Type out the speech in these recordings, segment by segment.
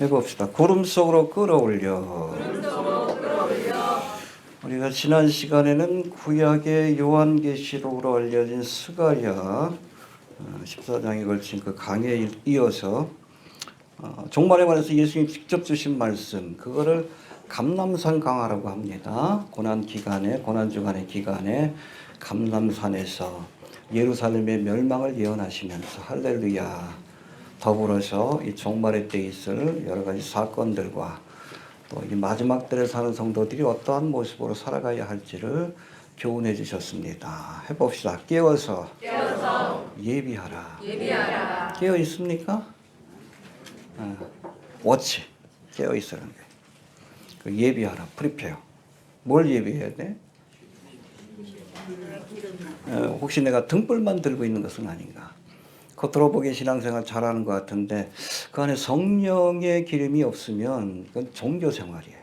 해봅시다. 구름 속으로 끌어올려. 우리가 지난 시간에는 구약의 요한계시록으로 알려진 스가랴 14장에 걸친 그 강의에 이어서 종말에 관해서 예수님이 직접 주신 말씀, 그거를 감람산 강화라고 합니다. 고난주간의 기간에 감람산에서 예루살렘의 멸망을 예언하시면서 할렐루야, 더불어서 이 종말의 때에 있을 여러 가지 사건들과 또 이 마지막 때를 사는 성도들이 어떠한 모습으로 살아가야 할지를 교훈해 주셨습니다. 해봅시다. 깨어서 예비하라. 깨어 있습니까? 워치. 깨어 있으라는 거예요. 그 예비하라. 프리페어. 뭘 예비해야 돼? 혹시 내가 등불만 들고 있는 것은 아닌가? 겉으로 보기에 신앙생활 잘하는 것 같은데 그 안에 성령의 기름이 없으면 그건 종교생활이에요.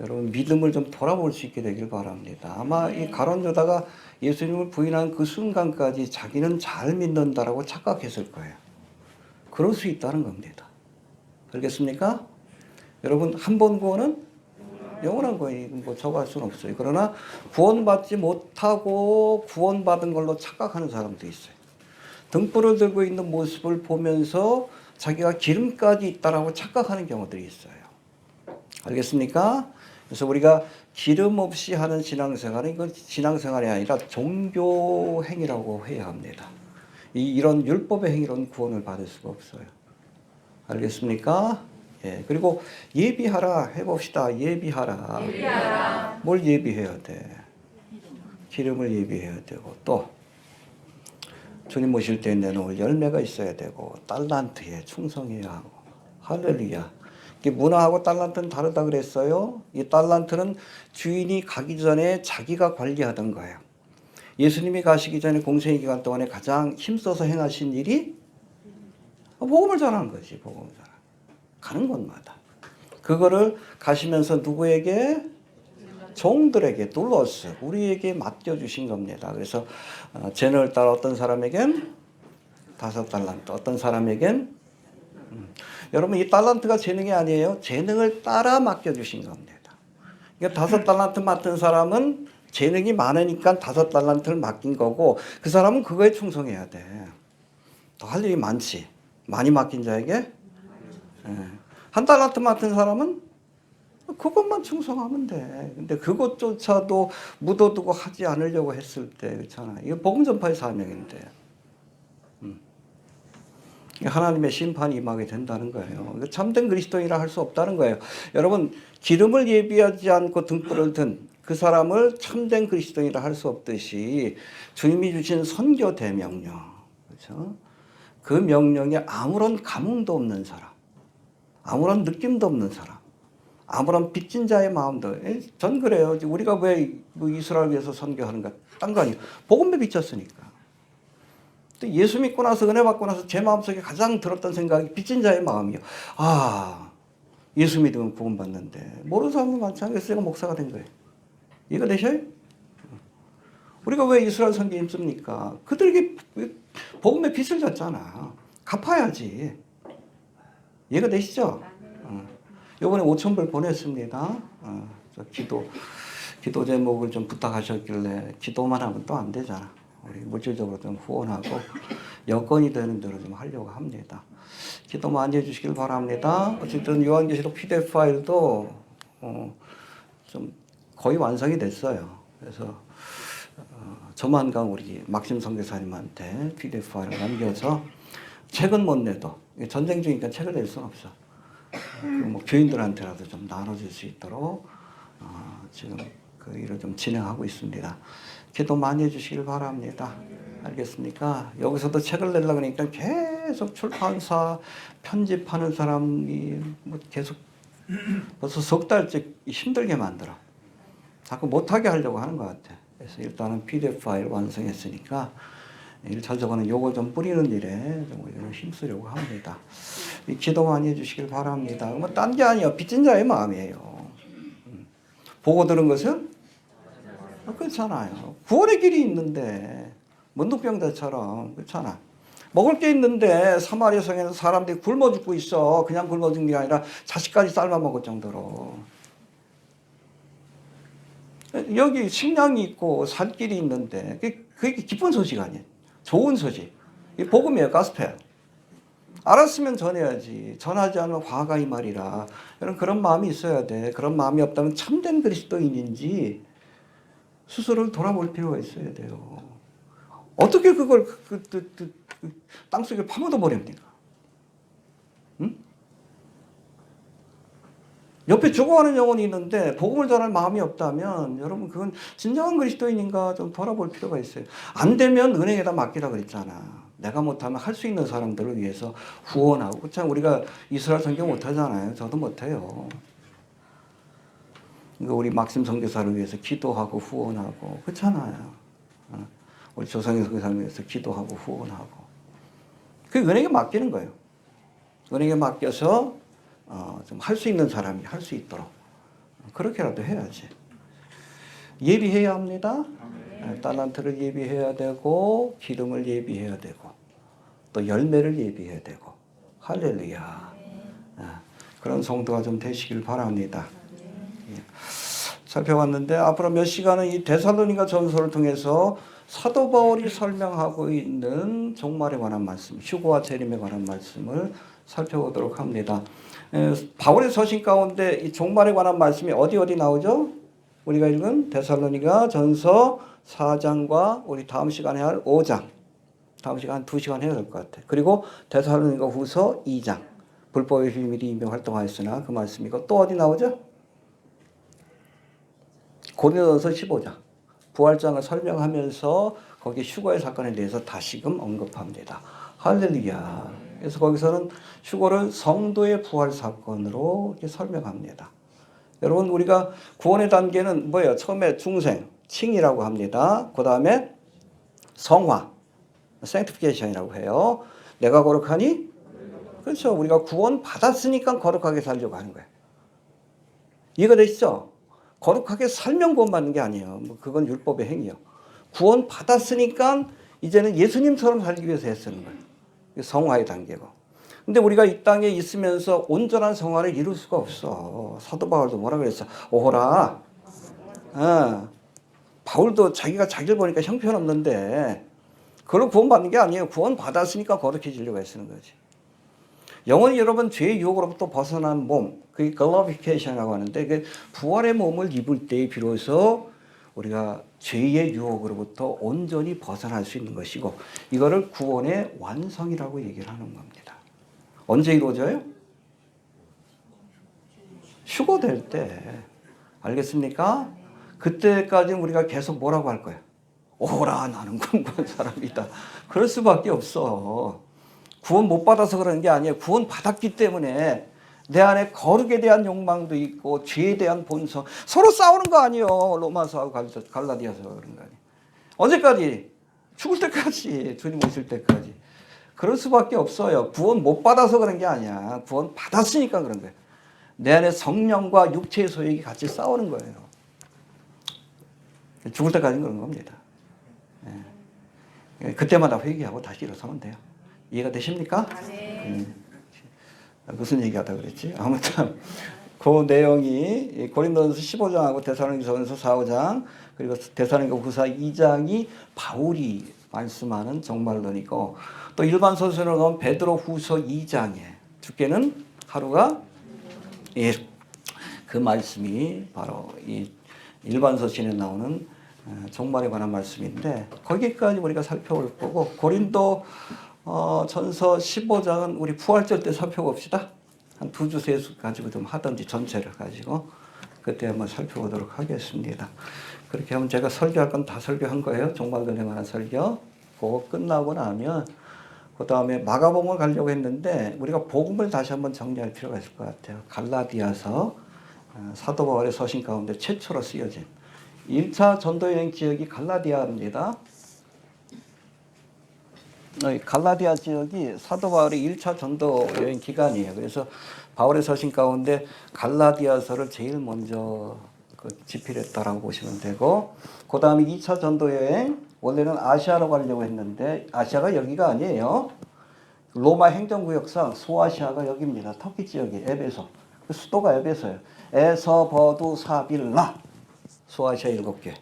여러분 믿음을 좀 돌아볼 수 있게 되길 바랍니다. 아마 이 가론 유다가 예수님을 부인한 그 순간까지 자기는 잘 믿는다라고 착각했을 거예요. 그럴 수 있다는 겁니다. 알겠습니까? 여러분 한 번 구원은 영원한 거예요. 뭐 저거 할 수는 없어요. 그러나 구원받지 못하고 구원받은 걸로 착각하는 사람도 있어요. 등불을 들고 있는 모습을 보면서 자기가 기름까지 있다라고 착각하는 경우들이 있어요. 알겠습니까? 그래서 우리가 기름 없이 하는 신앙생활은 이건 신앙생활이 아니라 종교 행위라고 해야 합니다. 이런 율법의 행위로는 구원을 받을 수가 없어요. 알겠습니까? 예. 그리고 예비하라 해봅시다. 예비하라. 뭘 예비해야 돼? 기름을 예비해야 되고 또 주님 모실 때 내놓을 열매가 있어야 되고 달란트에 충성해야 하고 할렐루야. 문화하고 달란트는 다르다 그랬어요. 이 달란트는 주인이 가기 전에 자기가 관리하던 거예요. 예수님이 가시기 전에 공생의 기간 동안에 가장 힘써서 행하신 일이 복음을 전하는 거지. 복음을 전하는. 가는 곳마다. 그거를 가시면서 누구에게? 종들에게 둘러스 우리에게 맡겨주신 겁니다. 그래서 재능을 따라 어떤 사람에겐 5달란트, 어떤 사람에겐 여러분 이 달란트가 재능이 아니에요. 재능을 따라 맡겨주신 겁니다. 그러니까 5달란트 맡은 사람은 재능이 많으니까 5달란트를 맡긴 거고 그 사람은 그거에 충성해야 돼. 더 할 일이 많지. 많이 맡긴 자에게 1달란트 맡은 사람은 그것만 충성하면 돼. 근데 그것조차도 묻어두고 하지 않으려고 했을 때, 그렇잖아. 이거 복음 전파의 사명인데. 하나님의 심판이 임하게 된다는 거예요. 참된 그리스도인이라 할 수 없다는 거예요. 여러분, 기름을 예비하지 않고 등불을 든 그 사람을 참된 그리스도인이라 할 수 없듯이 주님이 주신 선교 대명령, 그렇죠? 그 명령에 아무런 감흥도 없는 사람, 아무런 느낌도 없는 사람, 아무런 빚진 자의 마음도, 전 그래요. 우리가 왜 이스라엘 위해서 선교하는가? 딴 거 아니에요. 복음에 비쳤으니까. 또 예수 믿고 나서 은혜 받고 나서 제 마음속에 가장 들었던 생각이 빚진 자의 마음이요. 아, 예수 믿으면 구원 받는데 모르는 사람도 많지 않겠어요? 제가 목사가 된 거예요. 이해가 되셔요? 우리가 왜 이스라엘 선교에 힘씁니까? 그들에게 복음의 빚을 졌잖아. 갚아야지. 이해가 되시죠? 이번에 5,000불 보냈습니다. 기도 제목을 좀 부탁하셨길래 기도만 하면 또 안 되잖아. 우리 물질적으로 좀 후원하고 여건이 되는 대로 좀 하려고 합니다. 기도 많이 해주시길 바랍니다. 어쨌든 요한계시록 PDF 파일도 좀 거의 완성이 됐어요. 그래서 조만간 우리 막심 선교사님한테 PDF 파일을 남겨서 책은 못 내도 전쟁 중이니까 책을 낼 수는 없어. 뭐 교인들한테라도 좀 나눠줄 수 있도록 지금 그 일을 좀 진행하고 있습니다. 기도 많이 해주시길 바랍니다. 알겠습니까? 여기서도 책을 내려고 하니까 계속 출판사 편집하는 사람이 뭐 계속 벌써 석 달째 힘들게 만들어. 자꾸 못하게 하려고 하는 것 같아. 그래서 일단은 PDF 파일 완성했으니까 일 잘 적어는 요거 좀 뿌리는 일에 좀 힘쓰려고 합니다. 기도 많이 해주시길 바랍니다. 뭐 딴 게 아니에요. 빚진 자의 마음이에요. 보고 들은 것은 그렇잖아요. 구원의 길이 있는데 문둥병자처럼 그렇잖아. 먹을 게 있는데 사마리아 성에는 사람들이 굶어 죽고 있어. 그냥 굶어 죽는 게 아니라 자식까지 삶아 먹을 정도로. 여기 식량이 있고 살 길이 있는데 그게 기쁜 소식 아니에요. 좋은 소식. 이 복음이에요. 가스펠. 알았으면 전해야지. 전하지 않으면 화가 이 말이라. 여러분 그런 마음이 있어야 돼. 그런 마음이 없다면 참된 그리스도인인지 스스로를 돌아볼 필요가 있어야 돼요. 어떻게 그걸 땅속에 파묻어 버립니까? 응? 옆에 죽어가는 영혼이 있는데 복음을 전할 마음이 없다면 여러분 그건 진정한 그리스도인인가 좀 돌아볼 필요가 있어요. 안 되면 은행에다 맡기라 그랬잖아. 내가 못하면 할 수 있는 사람들을 위해서 후원하고. 참 우리가 이스라엘 선교 못하잖아요. 저도 못해요. 우리 막심 선교사를 위해서 기도하고 후원하고 그렇잖아요. 우리 조상의 선교사를 위해서 기도하고 후원하고. 그 은행에 맡기는 거예요. 은행에 맡겨서 좀 할 수 있는 사람이 할 수 있도록 그렇게라도 해야지. 예비해야 합니다. 달란트를 예비해야 되고 기름을 예비해야 되고 또 열매를 예비해야 되고 할렐루야. 그런 성도가 좀 되시길 바랍니다. 살펴봤는데 앞으로 몇 시간은 이 데살로니가 전서를 통해서 사도 바울이 설명하고 있는 종말에 관한 말씀, 휴거와 재림에 관한 말씀을 살펴보도록 합니다. 바울의 서신 가운데 이 종말에 관한 말씀이 어디 나오죠? 우리가 읽은 데살로니가 전서 4장과 우리 다음 시간에 할 5장, 다음 시간 2시간 해야 될 것 같아요. 그리고 데살로니가 후서 2장, 불법의 비밀이 인명 활동하였으나 그 말씀이고 또 어디 나오죠? 고린도전서 15장, 부활장을 설명하면서 거기 휴거의 사건에 대해서 다시금 언급합니다. 할렐루야. 그래서 거기서는 휴거를 성도의 부활 사건으로 이렇게 설명합니다. 여러분 우리가 구원의 단계는 뭐예요? 처음에 중생, 칭이라고 합니다. 그 다음에 성화, sanctification이라고 해요. 내가 거룩하니? 그렇죠. 우리가 구원 받았으니까 거룩하게 살려고 하는 거예요. 이해가 되시죠? 거룩하게 살면 구원받는 게 아니에요. 그건 율법의 행위요. 구원 받았으니까 이제는 예수님처럼 살기 위해서 애쓰는 거예요. 성화의 단계고. 근데 우리가 이 땅에 있으면서 온전한 성화를 이룰 수가 없어. 사도 바울도 뭐라 그랬어? 오호라. 바울도 자기가 자기를 보니까 형편없는데 그걸 구원받는 게 아니에요. 구원 받았으니까 거룩해지려고 애쓰는 거지. 영원히 여러분 죄의 유혹으로부터 벗어난 몸, 그게 글로리피케이션이라고 하는데 그 부활의 몸을 입을 때 비로소 우리가 죄의 유혹으로부터 온전히 벗어날 수 있는 것이고 이거를 구원의 완성이라고 얘기를 하는 겁니다. 언제 이루어져요? 휴거될 때. 알겠습니까? 그때까지 우리가 계속 뭐라고 할 거예요? 오라 나는 꿈꾼 사람이다. 그럴 수밖에 없어. 구원 못 받아서 그러는 게 아니에요. 구원 받았기 때문에 내 안에 거룩에 대한 욕망도 있고 죄에 대한 본성. 서로 싸우는 거 아니에요. 로마서하고 갈라디아서 그런 거 아니에요. 언제까지? 죽을 때까지. 주님 오실 때까지. 그럴 수밖에 없어요. 구원 못 받아서 그런 게 아니야. 구원 받았으니까 그런 거예요. 내 안에 성령과 육체의 소욕이 같이 싸우는 거예요. 죽을 때까지는 그런 겁니다. 그때마다 회개하고 다시 일어서면 돼요. 이해가 되십니까? 네. 무슨 얘기하다 그랬지? 아무튼 그 내용이 고린도전서 15장하고 데살로니가전서 4, 5장 그리고 데살로니가 후서 2장이 바울이 말씀하는 종말론이고 또 일반 서신으로 가면 베드로 후서 2장에 두께는 하루가 그 말씀이 바로 이 일반 서신에 나오는 종말에 관한 말씀인데 거기까지 우리가 살펴볼 거고 고린도 전서 15장은 우리 부활절 때 살펴봅시다. 한 2주, 3주 가지고 좀 하든지 전체를 가지고 그때 한번 살펴보도록 하겠습니다. 그렇게 하면 제가 설교할 건 다 설교한 거예요. 종말론에 관한 설교. 그거 끝나고 나면 그 다음에 마가복음을 가려고 했는데 우리가 복음을 다시 한번 정리할 필요가 있을 것 같아요. 갈라디아서 사도 바울의 서신 가운데 최초로 쓰여진 1차 전도여행 지역이 갈라디아입니다. 갈라디아 지역이 사도 바울의 1차 전도 여행 기간이에요. 그래서 바울의 서신 가운데 갈라디아서를 제일 먼저 집필했다라고 보시면 되고 그 다음에 2차 전도 여행 원래는 아시아로 가려고 했는데 아시아가 여기가 아니에요. 로마 행정구역상 소아시아가 여기입니다. 터키 지역이 에베소. 그 수도가 에베소예요. 에서버두사빌라. 소아시아 7개.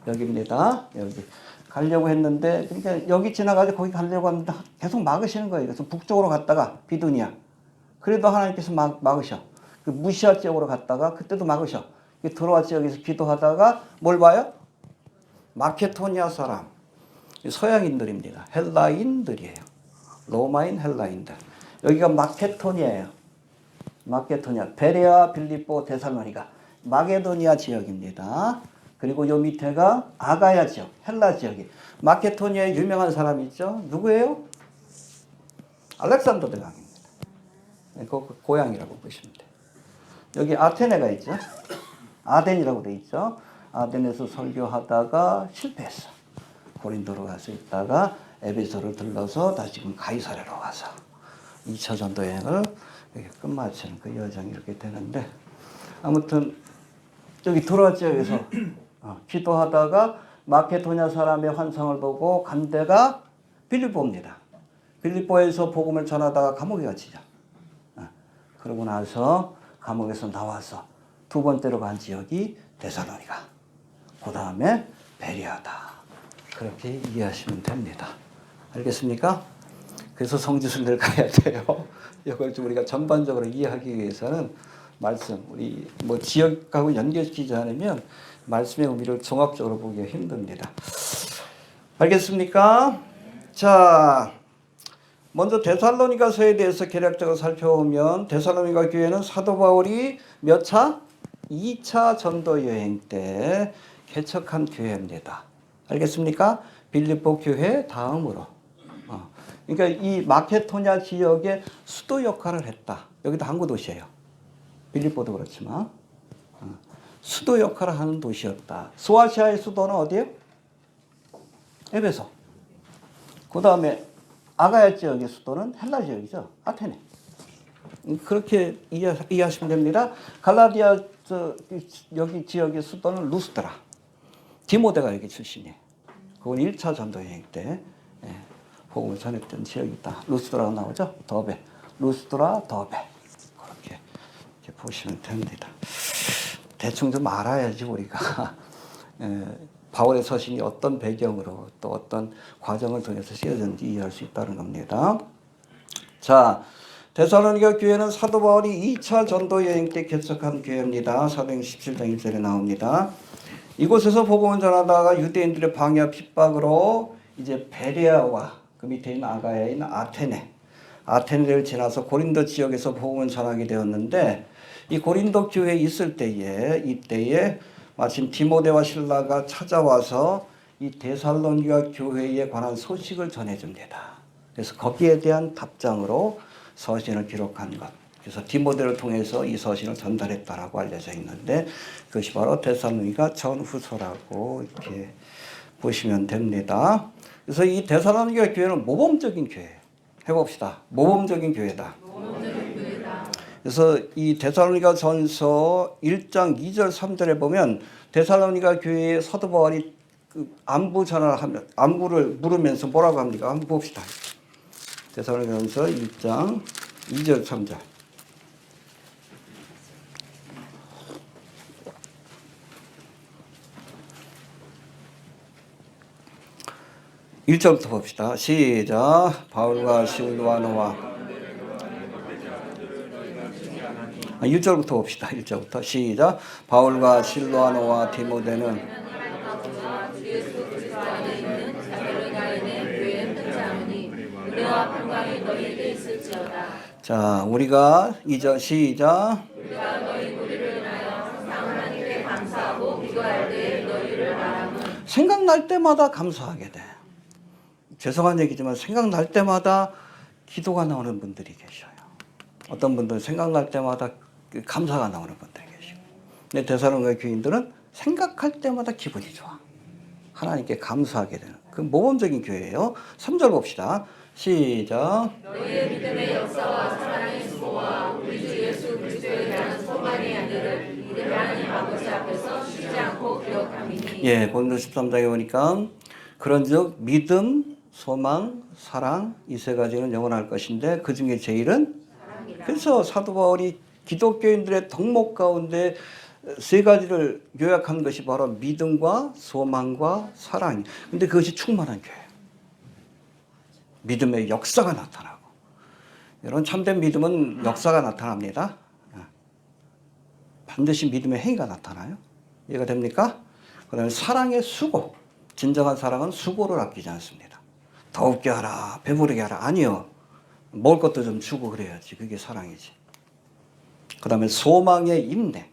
여기입니다. 여기. 가려고 했는데 그러니까 여기 지나가서 거기 가려고 하는데 계속 막으시는 거예요. 그래서 북쪽으로 갔다가 비두니아. 그래도 하나님께서 막으셔. 그 무시아 지역으로 갔다가 그때도 막으셔. 드로아 지역에서 기도하다가 뭘 봐요? 마케도니아 사람. 서양인들입니다. 헬라인들이에요. 로마인 헬라인들. 여기가 마케도니아예요. 마케도니아. 베레아, 빌립보, 데살로니가. 마게도니아 지역입니다. 그리고 요 밑에가 아가야 지역, 헬라 지역이. 마케도니아에 유명한 사람이 있죠. 누구예요? 알렉산더 대왕입니다. 그 고향이라고 보시면 돼요. 여기 아테네가 있죠. 아덴이라고 돼 있죠. 아덴에서 설교하다가 실패했어. 고린도로 가서 있다가 에베소를 들러서 다시 지금 가이사랴로 와서 2차 전도 여행을 끝마치는 그 여정이 이렇게 되는데, 아무튼 저기 드로아 지역에서 기도하다가 마케도니아 사람의 환상을 보고 간 데가 빌립보입니다. 빌립보에서 복음을 전하다가 감옥에 갇히죠. 그러고 나서 감옥에서 나와서 두 번째로 간 지역이 데살로니가. 그 다음에 베레아다. 그렇게 이해하시면 됩니다. 알겠습니까? 그래서 성지순례를 가야 돼요. 이걸 좀 우리가 전반적으로 이해하기 위해서는 말씀, 우리 뭐 지역하고 연결시키지 않으면 말씀의 의미를 종합적으로 보기가 힘듭니다. 알겠습니까? 자, 먼저 데살로니가서에 대해서 개략적으로 살펴보면 데살로니가 교회는 사도 바울이 몇 차? 2차 전도 여행 때 개척한 교회입니다. 알겠습니까? 빌립보 교회 다음으로. 그러니까 이 마케도니아 지역의 수도 역할을 했다. 여기도 항구 도시예요. 빌립보도 그렇지만 수도 역할을 하는 도시였다. 소아시아의 수도는 어디예요? 에베소. 그 다음에 아가야 지역의 수도는 헬라 지역이죠. 아테네. 그렇게 이해하시면 됩니다. 갈라디아 여기 지역의 수도는 루스드라. 디모데가 여기 출신이에요. 그건 1차 전도 여행 때 복음을 전했던 지역이다. 루스드라가 나오죠. 더베. 루스드라, 더베. 그렇게 보시면 됩니다. 대충 좀 알아야지 우리가 바울의 서신이 어떤 배경으로 또 어떤 과정을 통해서 쓰여졌는지 이해할 수 있다는 겁니다. 자, 데살로니가 교회는 사도 바울이 2차 전도 여행 때 개척한 교회입니다. 사도행 17장 1절에 나옵니다. 이곳에서 복음을 전하다가 유대인들의 방해와 핍박으로 이제 베레아와 그 밑에 있는 아가야에 있는 아테네를 지나서 고린도 지역에서 복음을 전하게 되었는데, 이 고린도 교회에 있을 때에 이때에 마침 디모데와 실라가 찾아와서 이 데살로니가 교회에 관한 소식을 전해줍니다. 그래서 거기에 대한 답장으로 서신을 기록한 것. 그래서 디모데를 통해서 이 서신을 전달했다라고 알려져 있는데, 그것이 바로 데살로니가 전후서라고 이렇게 보시면 됩니다. 그래서 이 데살로니가 교회는 모범적인 교회예요. 해봅시다. 모범적인 교회다. 그래서 이 데살로니가 전서 1장 2절 3절에 보면 데살로니가 교회의 사도 바울이 그 안부 전화를 하면 안부를 물으면서 뭐라고 합니까? 한번 봅시다. 데살로니가 전서 1장 2절 3절. (1절부터) 봅시다. 시작. 바울과 실와노와 1절부터 봅시다. 1절부터 시작. 바울과 실와노와 디모데는 자, 우리가 2절 시작. 우리가 너희 무리를 인하여 하나님께 감사하고 기도할 때에 너희를 바라는 생각날 때마다 감사하게 돼. 죄송한 얘기지만 생각날 때마다 기도가 나오는 분들이 계셔요. 어떤 분들은 생각날 때마다 감사가 나오는 분들이 계시고, 근데 데살로니가 교인들은 생각할 때마다 기분이 좋아. 하나님께 감사하게 되는 그 모범적인 교회예요. 3절 봅시다. 시작. 너희의 믿음의 역사와 사랑의 수고와 우리 주 예수 그리스도에 대한 소망의 안들을 이들 하나님 아버지 앞에서 쉬지 않고 기억함이니. 예, 고린도 13장에 보니까 그런즉 믿음, 소망, 사랑 이 세 가지는 영원할 것인데 그 중에 제일은 그래서 사도 바울이 기독교인들의 덕목 가운데 세 가지를 요약한 것이 바로 믿음과 소망과 사랑이. 근데 그것이 충만한 교회예요. 믿음의 역사가 나타나고. 여러분 참된 믿음은 역사가 나타납니다. 반드시 믿음의 행위가 나타나요. 이해가 됩니까? 그 다음에 사랑의 수고. 진정한 사랑은 수고를 아끼지 않습니다. 더웁게 하라, 배부르게 하라. 아니요. 먹을 것도 좀 주고 그래야지. 그게 사랑이지. 그 다음에 소망의 인내.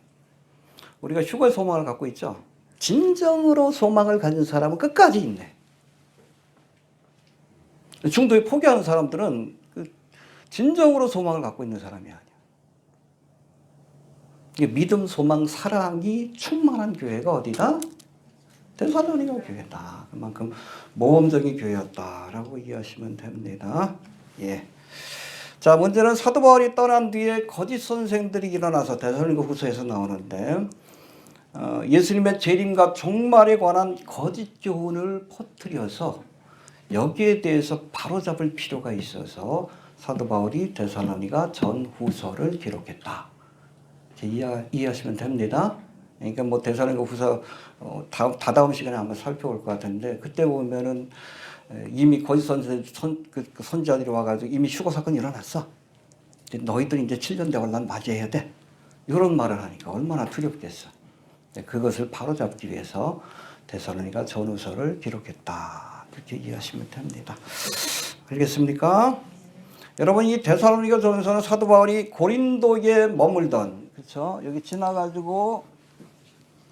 우리가 휴거의 소망을 갖고 있죠. 진정으로 소망을 가진 사람은 끝까지 있네. 중도에 포기하는 사람들은 진정으로 소망을 갖고 있는 사람이 아니야. 믿음, 소망, 사랑이 충만한 교회가 어디다? 데살로니가 교회다. 그만큼 모험적인 교회였다라고 이해하시면 됩니다. 예. 자, 문제는 사도 바울이 떠난 뒤에 거짓 선생들이 일어나서 데살로니가 후서에서 나오는데 예수님의 재림과 종말에 관한 거짓 교훈을 퍼뜨려서 여기에 대해서 바로잡을 필요가 있어서 사도 바울이 데살로니가 전후서를 기록했다. 이해하시면 됩니다. 그러니까 뭐 데살로니가 후서 다다음 시간에 한번 살펴볼 것 같은데 그때 보면은 이미 거짓 선지자들이 와가지고 이미 휴거 사건이 일어났어. 너희들 이제 7년 대화를 난 맞이해야 돼. 이런 말을 하니까 얼마나 두렵겠어. 그것을 바로잡기 위해서 데살로니가 전후서를 기록했다. 그렇게 이해하시면 됩니다. 알겠습니까? 여러분 이 데살로니가 전후서는 사도 바울이 고린도에 머물던 그렇죠? 여기 지나가지고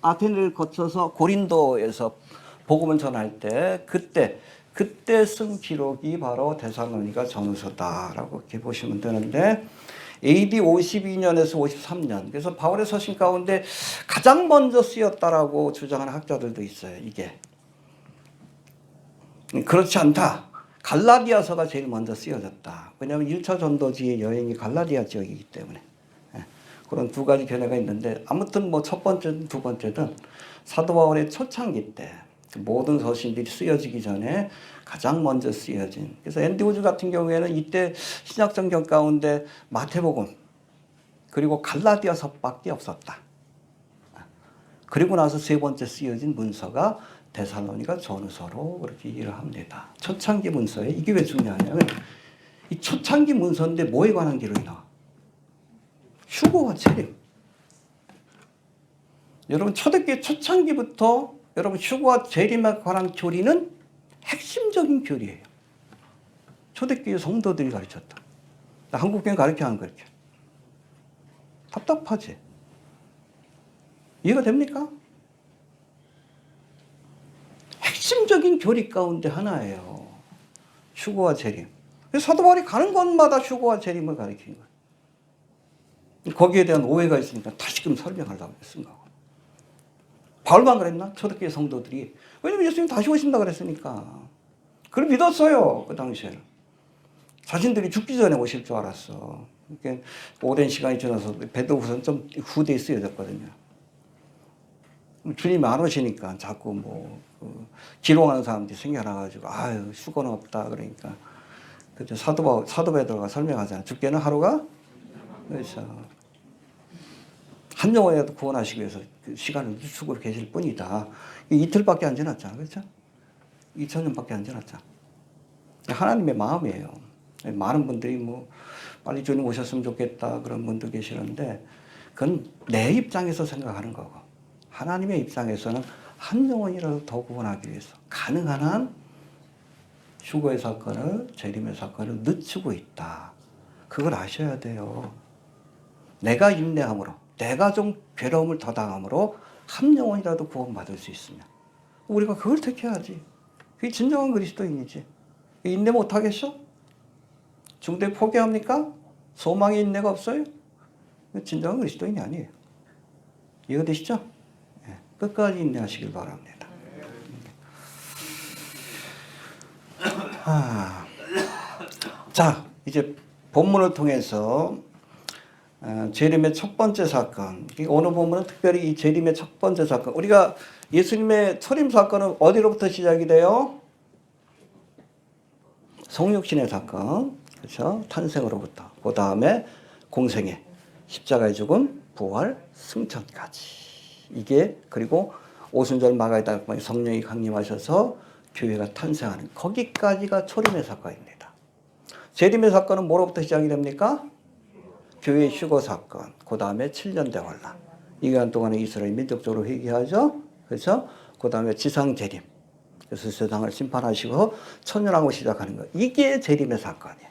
아테네를 거쳐서 고린도에서 복음을 전할 때 그때 쓴 기록이 바로 데살로니가 전후서다라고 이렇게 보시면 되는데 AD 52년에서 53년 그래서 바울의 서신 가운데 가장 먼저 쓰였다라고 주장하는 학자들도 있어요. 이게 그렇지 않다. 갈라디아서가 제일 먼저 쓰여졌다. 왜냐하면 1차 전도지의 여행이 갈라디아 지역이기 때문에 그런 두 가지 견해가 있는데 아무튼 뭐 첫 번째든 두 번째든 사도 바울의 초창기 때 모든 서신들이 쓰여지기 전에 가장 먼저 쓰여진 그래서 앤디 우즈 같은 경우에는 이때 신약성경 가운데 마태복음 그리고 갈라디아서밖에 없었다. 그리고 나서 세 번째 쓰여진 문서가 데살로니가 전후서로 그렇게 이해를 합니다. 초창기 문서에 이게 왜 중요하냐면 이 초창기 문서인데 뭐에 관한 기록이 나와? 휴거와 재림. 여러분 초대교회 초창기부터 여러분 휴거와 재림에 관한 교리는 핵심적인 교리예요. 초대교회 성도들이 가르쳤다. 한국교회 가르쳐 안 가르쳐? 답답하지? 이해가 됩니까? 핵심적인 교리 가운데 하나예요. 휴거와 재림. 사도 바울이 가는 곳마다 휴거와 재림을 가르치는 거예요. 거기에 대한 오해가 있으니까 다시금 설명하려고 쓴 거고. 바울만 그랬나? 초대교회 성도들이. 왜냐면 예수님 다시 오신다 그랬으니까. 그걸 믿었어요. 그 당시에는. 자신들이 죽기 전에 오실 줄 알았어. 그러니까 오랜 시간이 지나서 베드로후서는 좀 후대에 쓰여졌거든요. 주님이 안 오시니까 자꾸 기롱하는 사람들이 생겨나가지고 아유 휴거는 없다 그러니까 그때 사도 베드로가 설명하잖아. 죽게는 하루가 그래서 한 영혼이라도 구원하시기 위해서 그 시간을 늦추고 계실 뿐이다. 이틀밖에 안 지났잖아, 그렇죠? 2000년밖에 안 지났잖아. 하나님의 마음이에요. 많은 분들이 빨리 주님 오셨으면 좋겠다 그런 분도 계시는데 그건 내 입장에서 생각하는 거고 하나님의 입장에서는 한 영혼이라도 더 구원하기 위해서 가능한 한 휴거의 사건을 재림의 사건을 늦추고 있다. 그걸 아셔야 돼요. 내가 인내함으로 내가 좀 괴로움을 더 당함으로 한 영혼이라도 구원받을 수 있으면 우리가 그걸 택해야지. 그게 진정한 그리스도인이지. 인내 못하겠어? 중도에 포기합니까? 소망에 인내가 없어요? 진정한 그리스도인이 아니에요. 이해가 되시죠? 네. 끝까지 인내하시길 바랍니다. 자, 이제 본문을 통해서 재림의 첫 번째 사건. 오늘 본문은 특별히 이 재림의 첫 번째 사건. 우리가 예수님의 초림 사건은 어디로부터 시작이 돼요? 성육신의 사건, 그렇죠? 탄생으로부터 그 다음에 공생애, 십자가의 죽음, 부활, 승천까지. 이게 그리고 오순절 마가의 다락방에 성령이 강림하셔서 교회가 탄생하는 거기까지가 초림의 사건입니다. 재림의 사건은 뭐로부터 시작이 됩니까? 교회의 휴거 사건, 그 다음에 7년 대환란. 이 기간 동안에 이스라엘 민족적으로 회개하죠. 그렇죠? 그 다음에 지상 재림. 그래서 세상을 심판하시고 천년왕국 시작하는 거. 이게 재림의 사건이에요.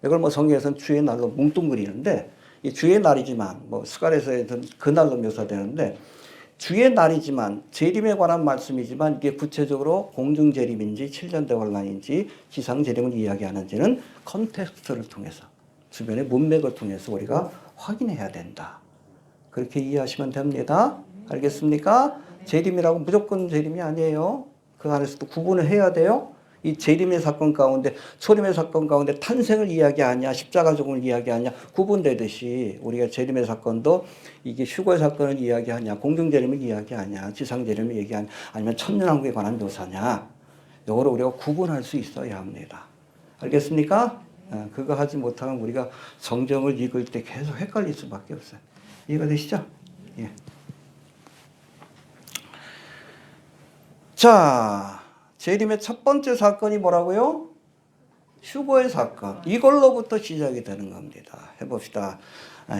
이걸 뭐 성경에서는 주의 날로 뭉뚱그리는데 이 주의 날이지만 뭐 스가랴서에서는 그 날로 묘사되는데 주의 날이지만 재림에 관한 말씀이지만 이게 구체적으로 공중 재림인지 7년 대환란인지 지상 재림을 이야기하는지는 컨텍스트를 통해서 주변의 문맥을 통해서 우리가 확인해야 된다. 그렇게 이해하시면 됩니다. 알겠습니까? 재림이라고 무조건 재림이 아니에요. 그 안에서도 구분을 해야 돼요. 이 재림의 사건 가운데 초림의 사건 가운데 탄생을 이야기하냐 십자가 죽음을 이야기하냐 구분되듯이 우리가 재림의 사건도 이게 휴거의 사건을 이야기하냐 공중 재림을 이야기하냐 지상 재림을 얘기하냐 아니면 천년왕국에 관한 묘사냐 이거를 우리가 구분할 수 있어야 합니다. 알겠습니까? 그거 하지 못하면 우리가 성경을 읽을 때 계속 헷갈릴 수밖에 없어요. 이해가 되시죠? 예. 자, 재림의 첫 번째 사건이 뭐라고요? 휴거의 사건. 이걸로부터 시작이 되는 겁니다. 해봅시다.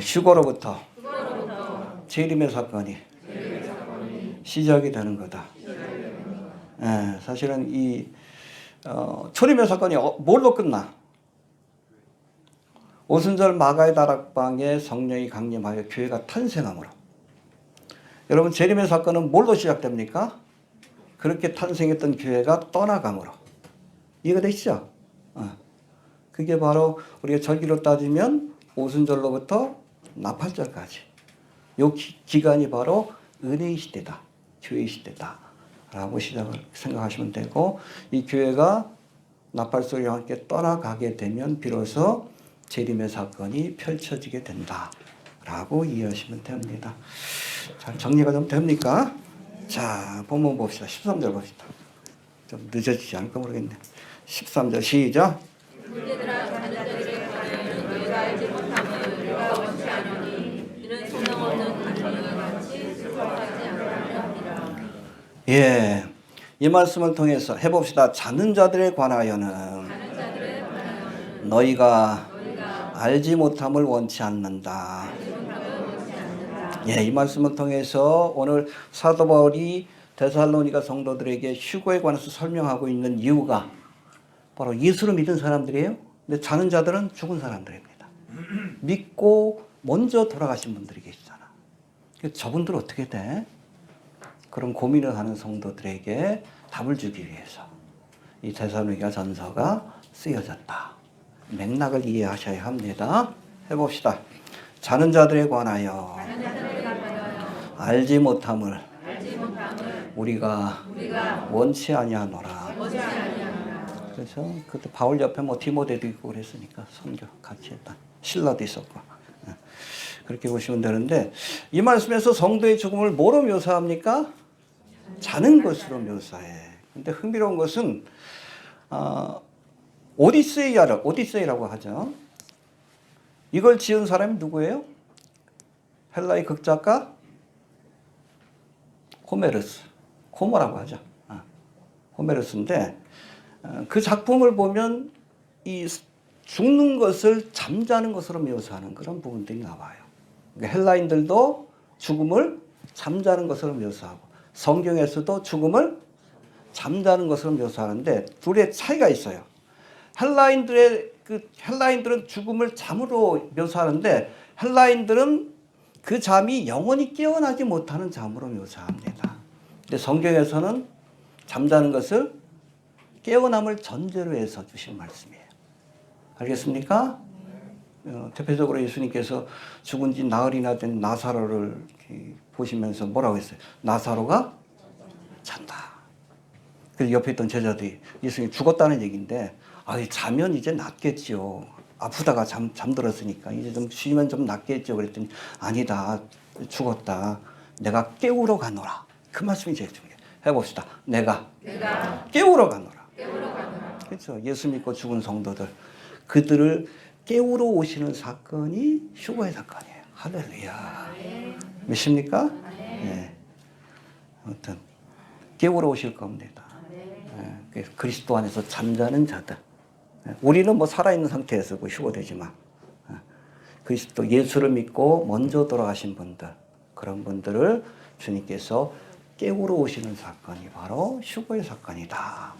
휴거로부터 재림의 사건이 시작이 되는 거다. 사실은 이 초림의 사건이 뭘로 끝나? 오순절 마가의 다락방에 성령이 강림하여 교회가 탄생함으로. 여러분 재림의 사건은 뭘로 시작됩니까? 그렇게 탄생했던 교회가 떠나감으로. 이해가 되시죠? 그게 바로 우리가 절기로 따지면 오순절로부터 나팔절까지. 이 기간이 바로 은혜의 시대다. 교회의 시대다. 라고 시작을 생각하시면 되고 이 교회가 나팔소리와 함께 떠나가게 되면 비로소 재림의 사건이 펼쳐지게 된다. 라고 이해하시면 됩니다. 잘 정리가 좀 됩니까? 자, 본문 봅시다. 13절 봅시다. 좀 늦어지지 않을까 모르겠네. 13절 시작. 물들들아 자는 자들의 관하여는 너희가 알지 못함을 내가 원치 않으니 이는 소명 없는 관리와 같이 슬퍼하지 않으리라. 예, 이 말씀을 통해서 해봅시다. 자는 자들에 관하여는 너희가 알지 못함을 원치 않는다. 예, 이 말씀을 통해서 오늘 사도 바울이 데살로니가 성도들에게 휴거에 관해서 설명하고 있는 이유가 바로 예수를 믿은 사람들이에요. 근데 자는 자들은 죽은 사람들입니다. 믿고 먼저 돌아가신 분들이 계시잖아. 저분들 어떻게 돼? 그런 고민을 하는 성도들에게 답을 주기 위해서 이 데살로니가 전서가 쓰여졌다. 맥락을 이해하셔야 합니다. 해봅시다. 자는 자들에 관하여 알지 못함을 우리가 원치 아니하노라. 그래서 그때 바울 옆에 뭐 디모데도 있고 그랬으니까 선교 같이 했다. 실라도 있었고 그렇게 보시면 되는데 이 말씀에서 성도의 죽음을 뭐로 묘사합니까? 자는 것으로 묘사해. 근데 흥미로운 것은 오디세이라고 하죠. 이걸 지은 사람이 누구예요? 헬라의 극작가 호메르스, 호모라고 하죠. 호메르스인데 그 작품을 보면 이 죽는 것을 잠자는 것으로 묘사하는 그런 부분들이 나와요. 그러니까 헬라인들도 죽음을 잠자는 것으로 묘사하고 성경에서도 죽음을 잠자는 것으로 묘사하는데 둘의 차이가 있어요. 헬라인들은 죽음을 잠으로 묘사하는데 헬라인들은 그 잠이 영원히 깨어나지 못하는 잠으로 묘사합니다. 근데 성경에서는 잠자는 것을 깨어남을 전제로 해서 주신 말씀이에요. 알겠습니까? 대표적으로 예수님께서 죽은 지 나흘이나 된 나사로를 보시면서 뭐라고 했어요? 나사로가 잔다. 그래서 옆에 있던 제자들이 예수님이 죽었다는 얘기인데 자면 이제 낫겠지요. 아프다가 잠들었으니까 이제 좀 쉬면 좀 낫겠죠. 그랬더니 아니다. 죽었다. 내가 깨우러 가노라. 그 말씀이 제일 중요해요. 해봅시다. 내가 깨우러 가노라. 그렇죠. 예수 믿고 죽은 성도들, 그들을 깨우러 오시는 사건이 휴거의 사건이에요. 할렐루야. 믿습니까? 네. 아무튼 깨우러 오실 겁니다. 네. 그리스도 안에서 잠자는 자들. 우리는 뭐 살아있는 상태에서 휴거되지만 그리스도 예수를 믿고 먼저 돌아가신 분들, 그런 분들을 주님께서 깨우러 오시는 사건이 바로 휴거의 사건이다.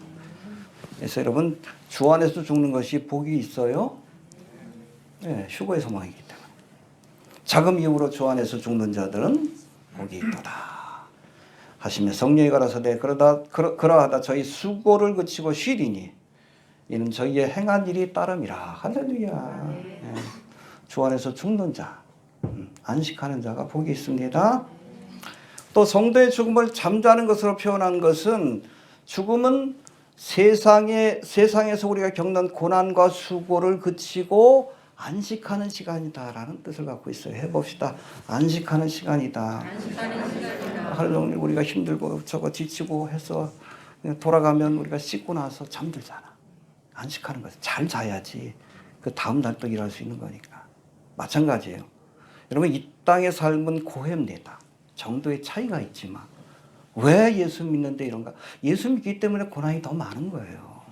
그래서 여러분, 주 안에서 죽는 것이 복이 있어요? 네, 휴거의 소망이기 때문에. 자금 이후로 주 안에서 죽는 자들은 복이 있도다 하시며 성령이 가라사대 그러하다 저희 수고를 그치고 쉬리니 이는 저희의 행한 일이 따름이라. 할렐루야. 네. 주 안에서 죽는 자, 안식하는 자가 복이 있습니다. 또 성도의 죽음을 잠자는 것으로 표현한 것은, 죽음은 세상에서 우리가 겪는 고난과 수고를 그치고 안식하는 시간이다라는 뜻을 갖고 있어요. 해봅시다. 안식하는 시간이다. 하루 종일 우리가 힘들고 저거 지치고 해서 돌아가면 우리가 씻고 나서 잠들잖아. 안식하는 거죠. 잘 자야지 그 다음 날 또 일할 수 있는 거니까. 마찬가지예요. 여러분, 이 땅의 삶은 고해입니다. 정도의 차이가 있지만 왜 예수 믿는데 이런가? 예수 믿기 때문에 고난이 더 많은 거예요.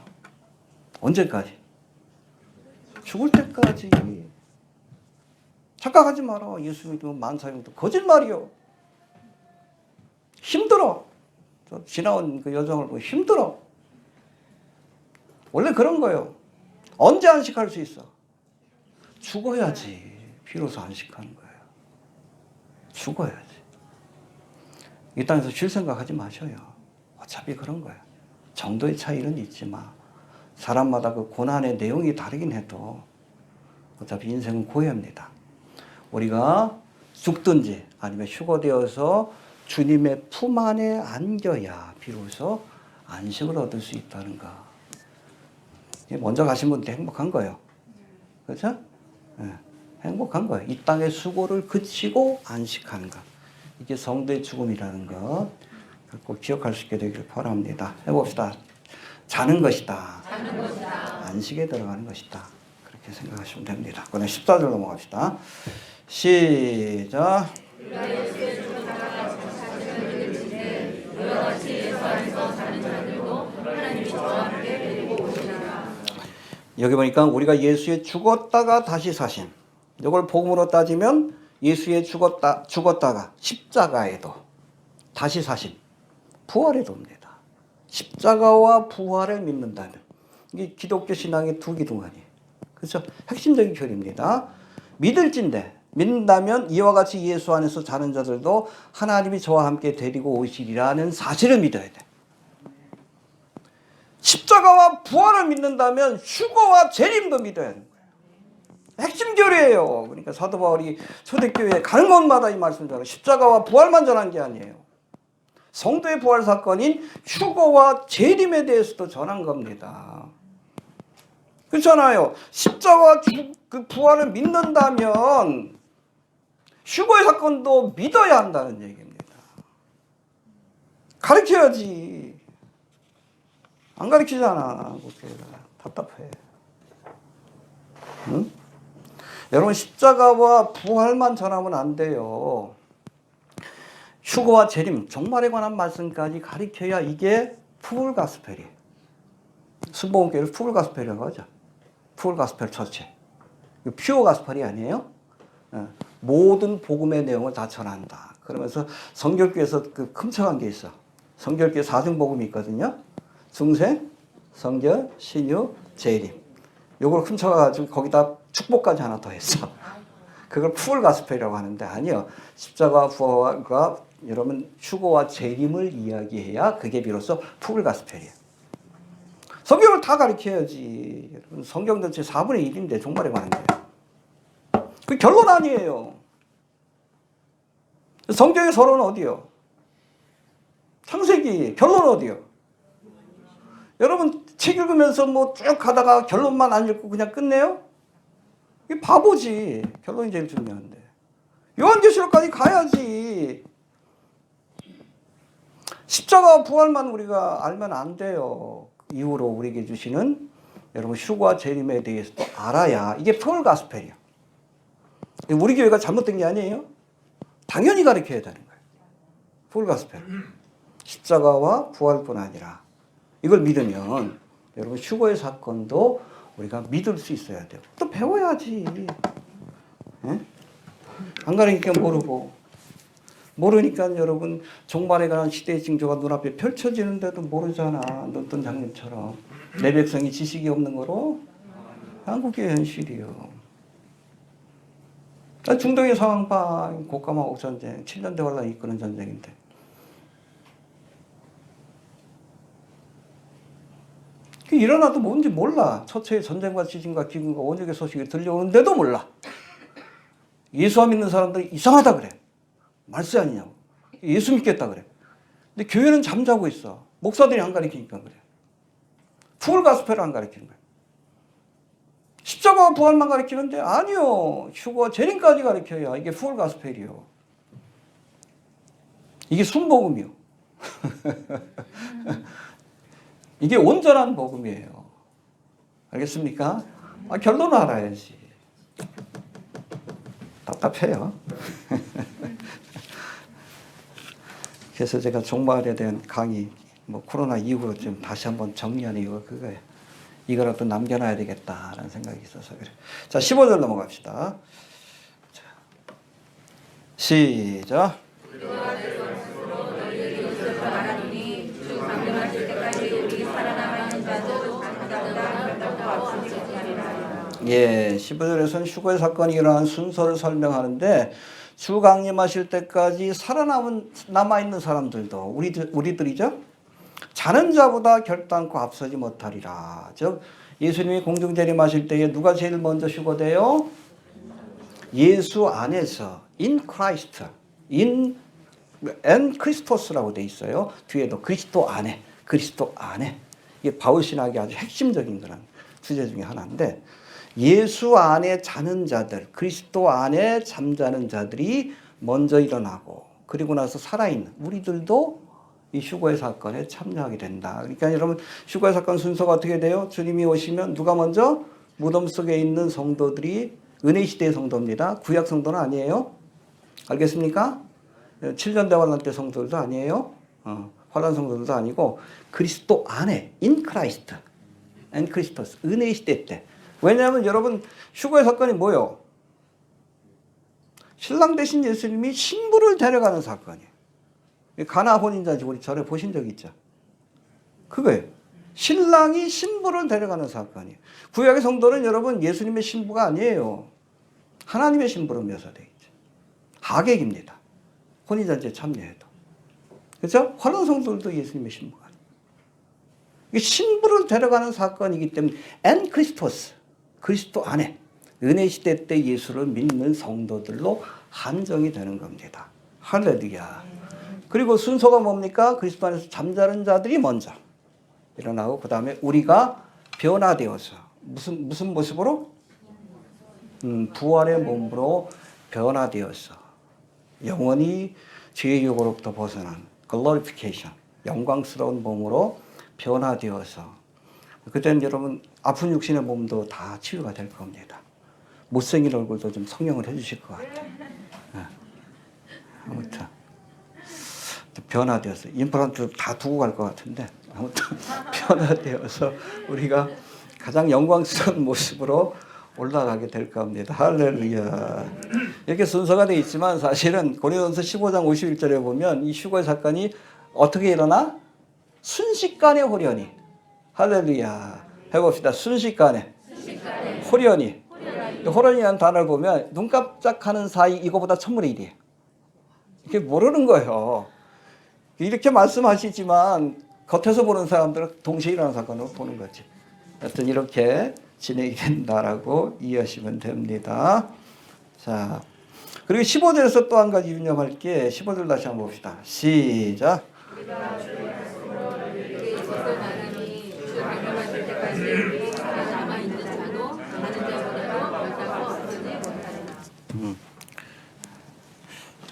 언제까지? 죽을 때까지. 착각하지 마라. 예수 믿으면 만사형도 거짓말이요. 힘들어. 지나온 그 여정을 보고 힘들어. 원래 그런 거예요. 언제 안식할 수 있어? 죽어야지. 비로소 안식하는 거예요. 죽어야지. 이 땅에서 쉴 생각하지 마셔요. 어차피 그런 거예요. 정도의 차이는 있지만 사람마다 그 고난의 내용이 다르긴 해도 어차피 인생은 고해입니다. 우리가 죽든지 아니면 휴거되어서 주님의 품 안에 안겨야 비로소 안식을 얻을 수 있다는 거. 먼저 가신 분도 행복한 거예요. 그렇죠? 네. 행복한 거예요. 이 땅의 수고를 그치고 안식하는 것. 이게 성도의 죽음이라는 것. 꼭 기억할 수 있게 되기를 바랍니다. 해봅시다. 자는 것이다. 안식에 들어가는 것이다. 그렇게 생각하시면 됩니다. 그다음 14절 넘어갑시다. 시작. 여기 보니까 우리가 예수의 죽었다가 다시 사신, 이걸 복음으로 따지면 예수의 죽었다가 십자가에도 다시 사신, 부활에도 옵니다. 십자가와 부활을 믿는다면, 이게 기독교 신앙의 두 기둥아니에요. 그렇죠? 핵심적인 교리입니다. 믿는다면 이와 같이 예수 안에서 자는 자들도 하나님이 저와 함께 데리고 오시리라는 사실을 믿어야 돼. 십자가와 부활을 믿는다면 휴거와 재림도 믿어야 하는 거예요. 핵심 교리예요. 그러니까 사도 바울이 초대교회에 가는 곳마다 이 말씀을 전하고 십자가와 부활만 전한 게 아니에요. 성도의 부활 사건인 휴거와 재림에 대해서도 전한 겁니다. 그렇잖아요. 십자가와 그 부활을 믿는다면 휴거의 사건도 믿어야 한다는 얘기입니다. 가르쳐야지. 안 가르치잖아. 답답해. 응? 여러분, 십자가와 부활만 전하면 안 돼요. 휴거와 재림, 종말에 관한 말씀까지 가르쳐야 이게 풀 가스펠이에요. 순복음교회를 풀 가스펠이라고 하죠. 풀 가스펠 처치. 퓨어 가스펠이 아니에요. 모든 복음의 내용을 다 전한다. 그러면서 성결교에서 그 큼척한 게 있어. 성결교에 4중 복음이 있거든요. 중생, 성결, 신유, 재림. 요걸 훔쳐가지고 거기다 축복까지 하나 더 했어. 그걸 풀 가스펠이라고 하는데 아니요. 십자가 부활과 여러분 휴거와 재림을 이야기해야 그게 비로소 풀 가스펠이에요. 성경을 다 가르쳐야지. 여러분 성경 전체 4분의 1인데 종말에 관한 거예요. 그 결론 아니에요. 성경의 서론은 어디요? 창세기 결론 어디요? 여러분 책 읽으면서 뭐 쭉 가다가 결론만 안 읽고 그냥 끝내요? 이게 바보지. 결론이 제일 중요한데. 요한계시록까지 가야지. 십자가와 부활만 우리가 알면 안 돼요. 이후로 우리에게 주시는 여러분 휴거와 재림에 대해서도 알아야 이게 폴 가스펠이에요. 우리 교회가 잘못된 게 아니에요. 당연히 가르쳐야 되는 거예요. 폴 가스펠. 십자가와 부활뿐 아니라 이걸 믿으면 여러분 휴거의 사건도 우리가 믿을 수 있어야 돼요. 또 배워야지. 예? 안 가르치니까 모르니까 여러분 종말에 관한 시대의 징조가 눈앞에 펼쳐지는데도 모르잖아. 어떤 장님처럼 내 백성이 지식이 없는 거로 한국의 현실이요. 중동의 상황 봐. 고까마옥 전쟁 7년 대환란 이끄는 전쟁인데 일어나도 뭔지 몰라. 처처의 전쟁과 지진과 기근과 원역의 소식이 들려오는데도 몰라. 예수 안 믿는 사람들이 이상하다 그래. 말세 아니냐고. 예수 믿겠다 그래. 근데 교회는 잠자고 있어. 목사들이 안 가르치니까 그래. 풀 가스펠을 안 가르치는 거야. 십자가와 부활만 가르치는데 아니요. 휴거와 재림까지 가르쳐야 이게 풀 가스펠이요. 이게 순복음이요. 이게 온전한 복음이에요. 알겠습니까? 결론을 알아야지. 답답해요. 그래서 제가 종말에 대한 강의, 코로나 이후로 좀 다시 한번 정리하는 이유가 그거예요. 이거라도 남겨놔야 되겠다라는 생각이 있어서 그래요. 자, 15절 넘어갑시다. 자, 시작. 예, 15절에서는 휴거의 사건이 일어난 순서를 설명하는데 주 강림하실 때까지 남아있는 사람들도 우리들이죠. 자는 자보다 결단코 앞서지 못하리라. 즉 예수님이 공중재림하실 때에 누가 제일 먼저 휴거돼요? 예수 안에서 in Christ, in and Christos라고 돼 있어요. 뒤에도 그리스도 안에. 이게 바울 신학의 아주 핵심적인 그런 주제 중에 하나인데 예수 안에 자는 자들, 그리스도 안에 잠자는 자들이 먼저 일어나고 그리고 나서 살아있는 우리들도 이 휴거의 사건에 참여하게 된다. 그러니까 여러분 휴거의 사건 순서가 어떻게 돼요? 주님이 오시면 누가 먼저? 무덤 속에 있는 성도들이 은혜 시대의 성도입니다. 구약 성도는 아니에요. 알겠습니까? 7년 대환란 때 성도들도 아니에요. 환란 성도들도 아니고 그리스도 안에 in Christ and Christos 은혜 시대 때. 왜냐하면 여러분 휴거의 사건이 뭐예요? 신랑 대신 예수님이 신부를 데려가는 사건이에요. 가나 혼인잔치 우리 전에 보신 적 있죠? 그거예요. 신랑이 신부를 데려가는 사건이에요. 구약의 성도는 여러분 예수님의 신부가 아니에요. 하나님의 신부로 묘사되어 있죠. 하객입니다. 혼인잔치에 참여해도. 그렇죠? 환란 성도들도 예수님의 신부가 아니에요. 이게 신부를 데려가는 사건이기 때문에 엔 크리스토스, 그리스도 안에 은혜 시대 때 예수를 믿는 성도들로 한정이 되는 겁니다. 할렐루야. 그리고 순서가 뭡니까? 그리스도 안에서 잠자는 자들이 먼저 일어나고 그 다음에 우리가 변화되어서 무슨 모습으로? 부활의 몸으로 변화되어서 영원히 죄의 유혹으로부터 벗어난 glorification, 영광스러운 몸으로 변화되어서 그때는 여러분 아픈 육신의 몸도 다 치유가 될 겁니다. 못생긴 얼굴도 좀 성령을 해주실 것 같아요. 아무튼 변화되어서 임플란트 다 두고 갈 것 같은데 아무튼 변화되어서 우리가 가장 영광스러운 모습으로 올라가게 될 겁니다. 할렐루야. 이렇게 순서가 되어 있지만 사실은 고린도전서 15장 51절에 보면 이 휴거의 사건이 어떻게 일어나? 순식간에 호련히. 할렐루야. 해봅시다. 순식간에. 호련히. 호련히라는 단어를 보면 눈 깜짝하는 사이 이거보다 1000분의 1이에요. 이게 모르는 거예요. 이렇게 말씀하시지만 겉에서 보는 사람들은 동시에 일어나는 사건으로 보는 거지. 하여튼 이렇게 진행이 된다라고 이해하시면 됩니다. 자, 그리고 15절에서 또 한 가지 유념할 게 15절 다시 한번 봅시다. 시작.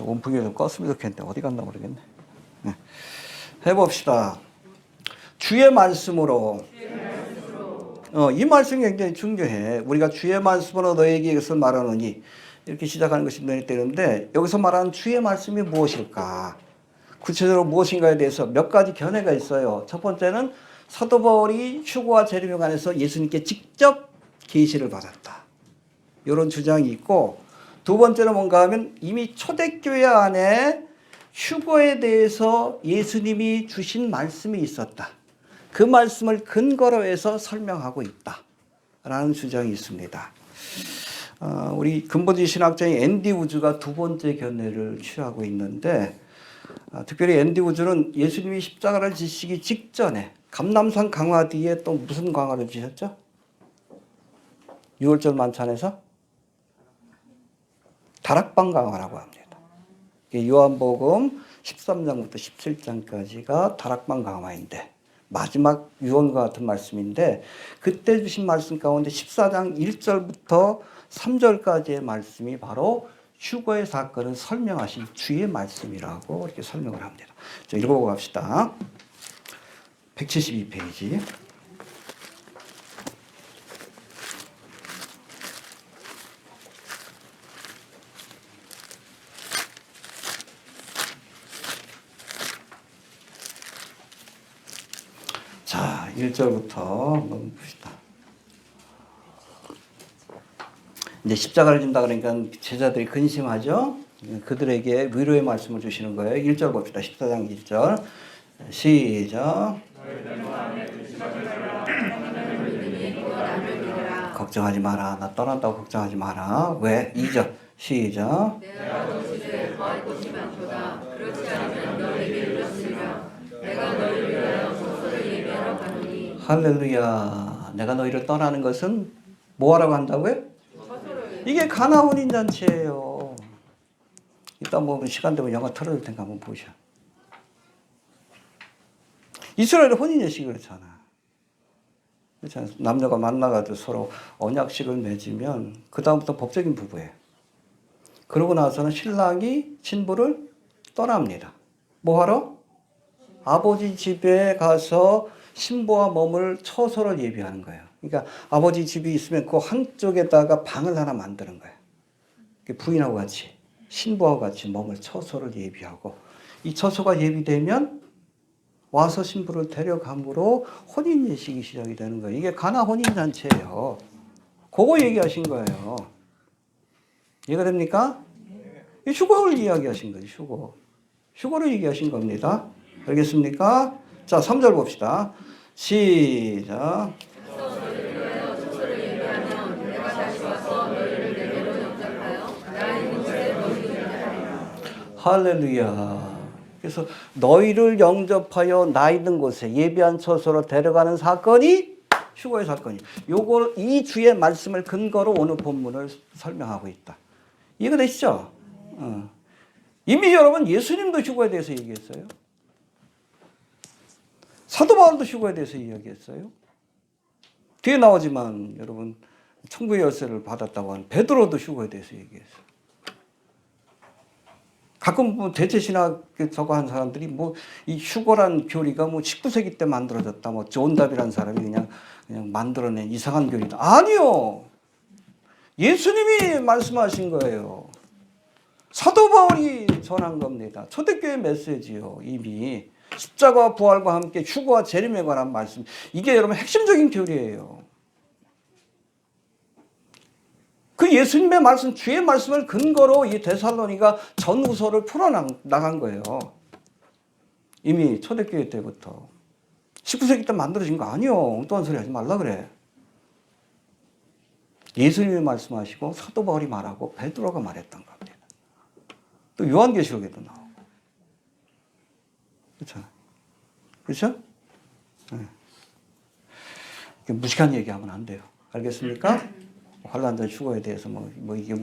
온풍이 좀 껐으면 좋겠는데 어디 갔나 모르겠네. 해봅시다. 주의 말씀으로 이 말씀이 굉장히 중요해. 우리가 주의 말씀으로 너에게 이것을 말하노니 이렇게 시작하는 것이 눈에 띄는데 여기서 말하는 주의 말씀이 무엇일까? 구체적으로 무엇인가에 대해서 몇 가지 견해가 있어요. 첫 번째는 사도 바울이 휴거와 재림에 관해서 예수님께 직접 계시를 받았다. 이런 주장이 있고, 두 번째는 뭔가 하면 이미 초대교회 안에 휴거에 대해서 예수님이 주신 말씀이 있었다. 그 말씀을 근거로 해서 설명하고 있다라는 주장이 있습니다. 우리 근본주의 신학자인 앤디 우즈가 두 번째 견해를 취하고 있는데, 특별히 앤디 우즈는 예수님이 십자가를 지시기 직전에 감람산 강화 뒤에 또 무슨 강화를 지셨죠? 6월절 만찬에서 다락방 강화라고 합니다. 요한복음 13장부터 17장까지가 다락방 강화인데 마지막 유언과 같은 말씀인데, 그때 주신 말씀 가운데 14장 1절부터 3절까지의 말씀이 바로 휴거의 사건을 설명하신 주의 말씀이라고 이렇게 설명을 합니다. 자, 읽어보고 갑시다. 172페이지. 자, 1절부터 한번 봅시다. 이제 십자가를 진다 그러니까 제자들이 근심하죠. 그들에게 위로의 말씀을 주시는 거예요. 1절 봅시다. 14장 1절. 시작. 걱정하지 마라. 나 떠난다고 걱정하지 마라. 왜? 2절. 시작. 내가 도시를 거할 곳이 많도다. 그렇지 않으면 너에게 이르렀으리라. 내가 너희를 위하여 소설을 예비하러 가노니. 할렐루야. 내가 너희를 떠나는 것은 뭐하라고 한다고요? 이게 가나 혼인잔치예요. 이따 뭐 시간 되면 영화 틀어줄 테니까 한번 보셔. 이스라엘의 혼인예식이 그렇잖아. 그렇잖아. 남녀가 만나가지고 서로 언약식을 맺으면 그 다음부터 법적인 부부예요. 그러고 나서는 신랑이 신부를 떠납니다. 뭐하러? 아버지 집에 가서 신부와 머물 처소를 예비하는 거예요. 그러니까 아버지 집이 있으면 그 한쪽에다가 방을 하나 만드는 거예요. 부인하고 같이, 신부하고 같이 머물 처소를 예비하고, 이 처소가 예비되면 와서 신부를 데려감으로 혼인예식이 시작이 되는 거예요. 이게 가나 혼인잔치예요. 그거 얘기하신 거예요. 이해가 됩니까? 휴거를 이야기하신 거죠. 휴거를 얘기하신 겁니다. 알겠습니까? 자, 3절 봅시다. 시작. 할렐루야. 그래서 너희를 영접하여 나 있는 곳에 예비한 처소로 데려가는 사건이 휴거의 사건이. 요거 이 주의 말씀을 근거로 오늘 본문을 설명하고 있다. 이해가 되시죠? 이미 여러분 예수님도 휴거에 대해서 얘기했어요. 사도 바울도 휴거에 대해서 이야기했어요. 뒤에 나오지만 여러분 천국의 열쇠를 받았다고 하는 베드로도 휴거에 대해서 얘기했어요. 가끔 뭐 대체신학 저거 한 사람들이 뭐 이 휴거란 교리가 뭐 19세기 때 만들어졌다. 뭐 존 답이라는 사람이 그냥 만들어낸 이상한 교리다. 아니요. 예수님이 말씀하신 거예요. 사도 바울이 전한 겁니다. 초대교회 메시지요. 이미 십자가와 부활과 함께 휴거와 재림에 관한 말씀. 이게 여러분 핵심적인 교리예요. 그 예수님의 말씀, 주의 말씀을 근거로 이 데살로니가 전후서를 풀어나간 거예요. 이미 초대교회 때부터. 19세기 때 만들어진 거 아니요. 엉뚱한 소리 하지 말라 그래. 예수님이 말씀하시고 사도 바울이 말하고 베드로가 말했던 겁니다. 또 요한계시록에도 나오고. 그렇죠? 그렇죠? 네. 무식한 얘기하면 안 돼요. 알겠습니까? 환란전 휴거에 대해서 이게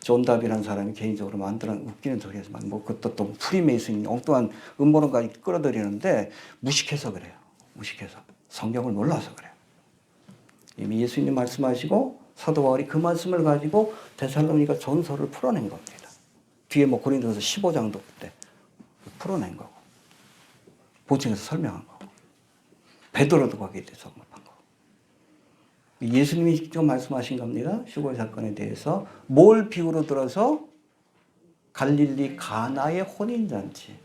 존답이라는 사람이 개인적으로 만드는 웃기는 소리 하지만 그것도 또 프리메이슨이 엉뚱한 음모론까지 끌어들이는데 무식해서 그래요. 무식해서. 성경을 몰라서 그래요. 이미 예수님 말씀하시고 사도 바울이 그 말씀을 가지고 데살로니가 전서를 풀어낸 겁니다. 뒤에 고린도서 15장도 그때 풀어낸 거고. 보충해서 설명한 거고. 베드로도 거기에 대해서 언급한 거고. 예수님이 직접 말씀하신 겁니다. 휴거 사건에 대해서. 뭘 비유로 들어서? 갈릴리 가나의 혼인잔치.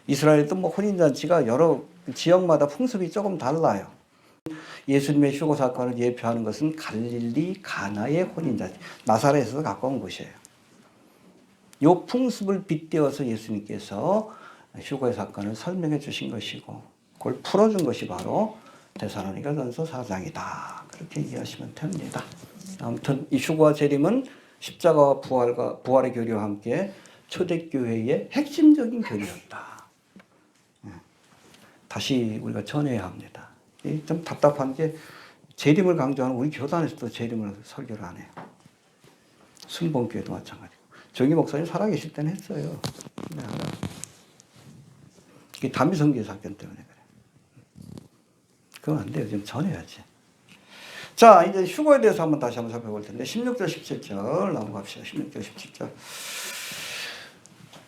이스라엘도 뭐 혼인잔치가 여러 지역마다 풍습이 조금 달라요. 예수님의 휴거 사건을 예표하는 것은 갈릴리 가나의 혼인잔치. 나사렛에서 가까운 곳이에요. 요 풍습을 빗대어서 예수님께서 휴거의 사건을 설명해 주신 것이고 그걸 풀어준 것이 바로 데살로니가전서 4장이다. 그렇게 이해하시면 됩니다. 아무튼 이 휴거와 재림은 십자가와 부활의 교리와 함께 초대교회의 핵심적인 교리였다. 다시 우리가 전해야 합니다. 좀 답답한 게 재림을 강조하는 우리 교단에서도 재림을 설교를 안 해요. 순복음교회도 마찬가지고. 정희 목사님 살아계실 때는 했어요. 이게 단미성교회 사건 때문에 그래. 그건 안 돼요. 좀 전해야지. 자, 이제 휴거에 대해서 다시 한번 살펴볼 텐데 16절 17절 넘어갑시다. 16절 17절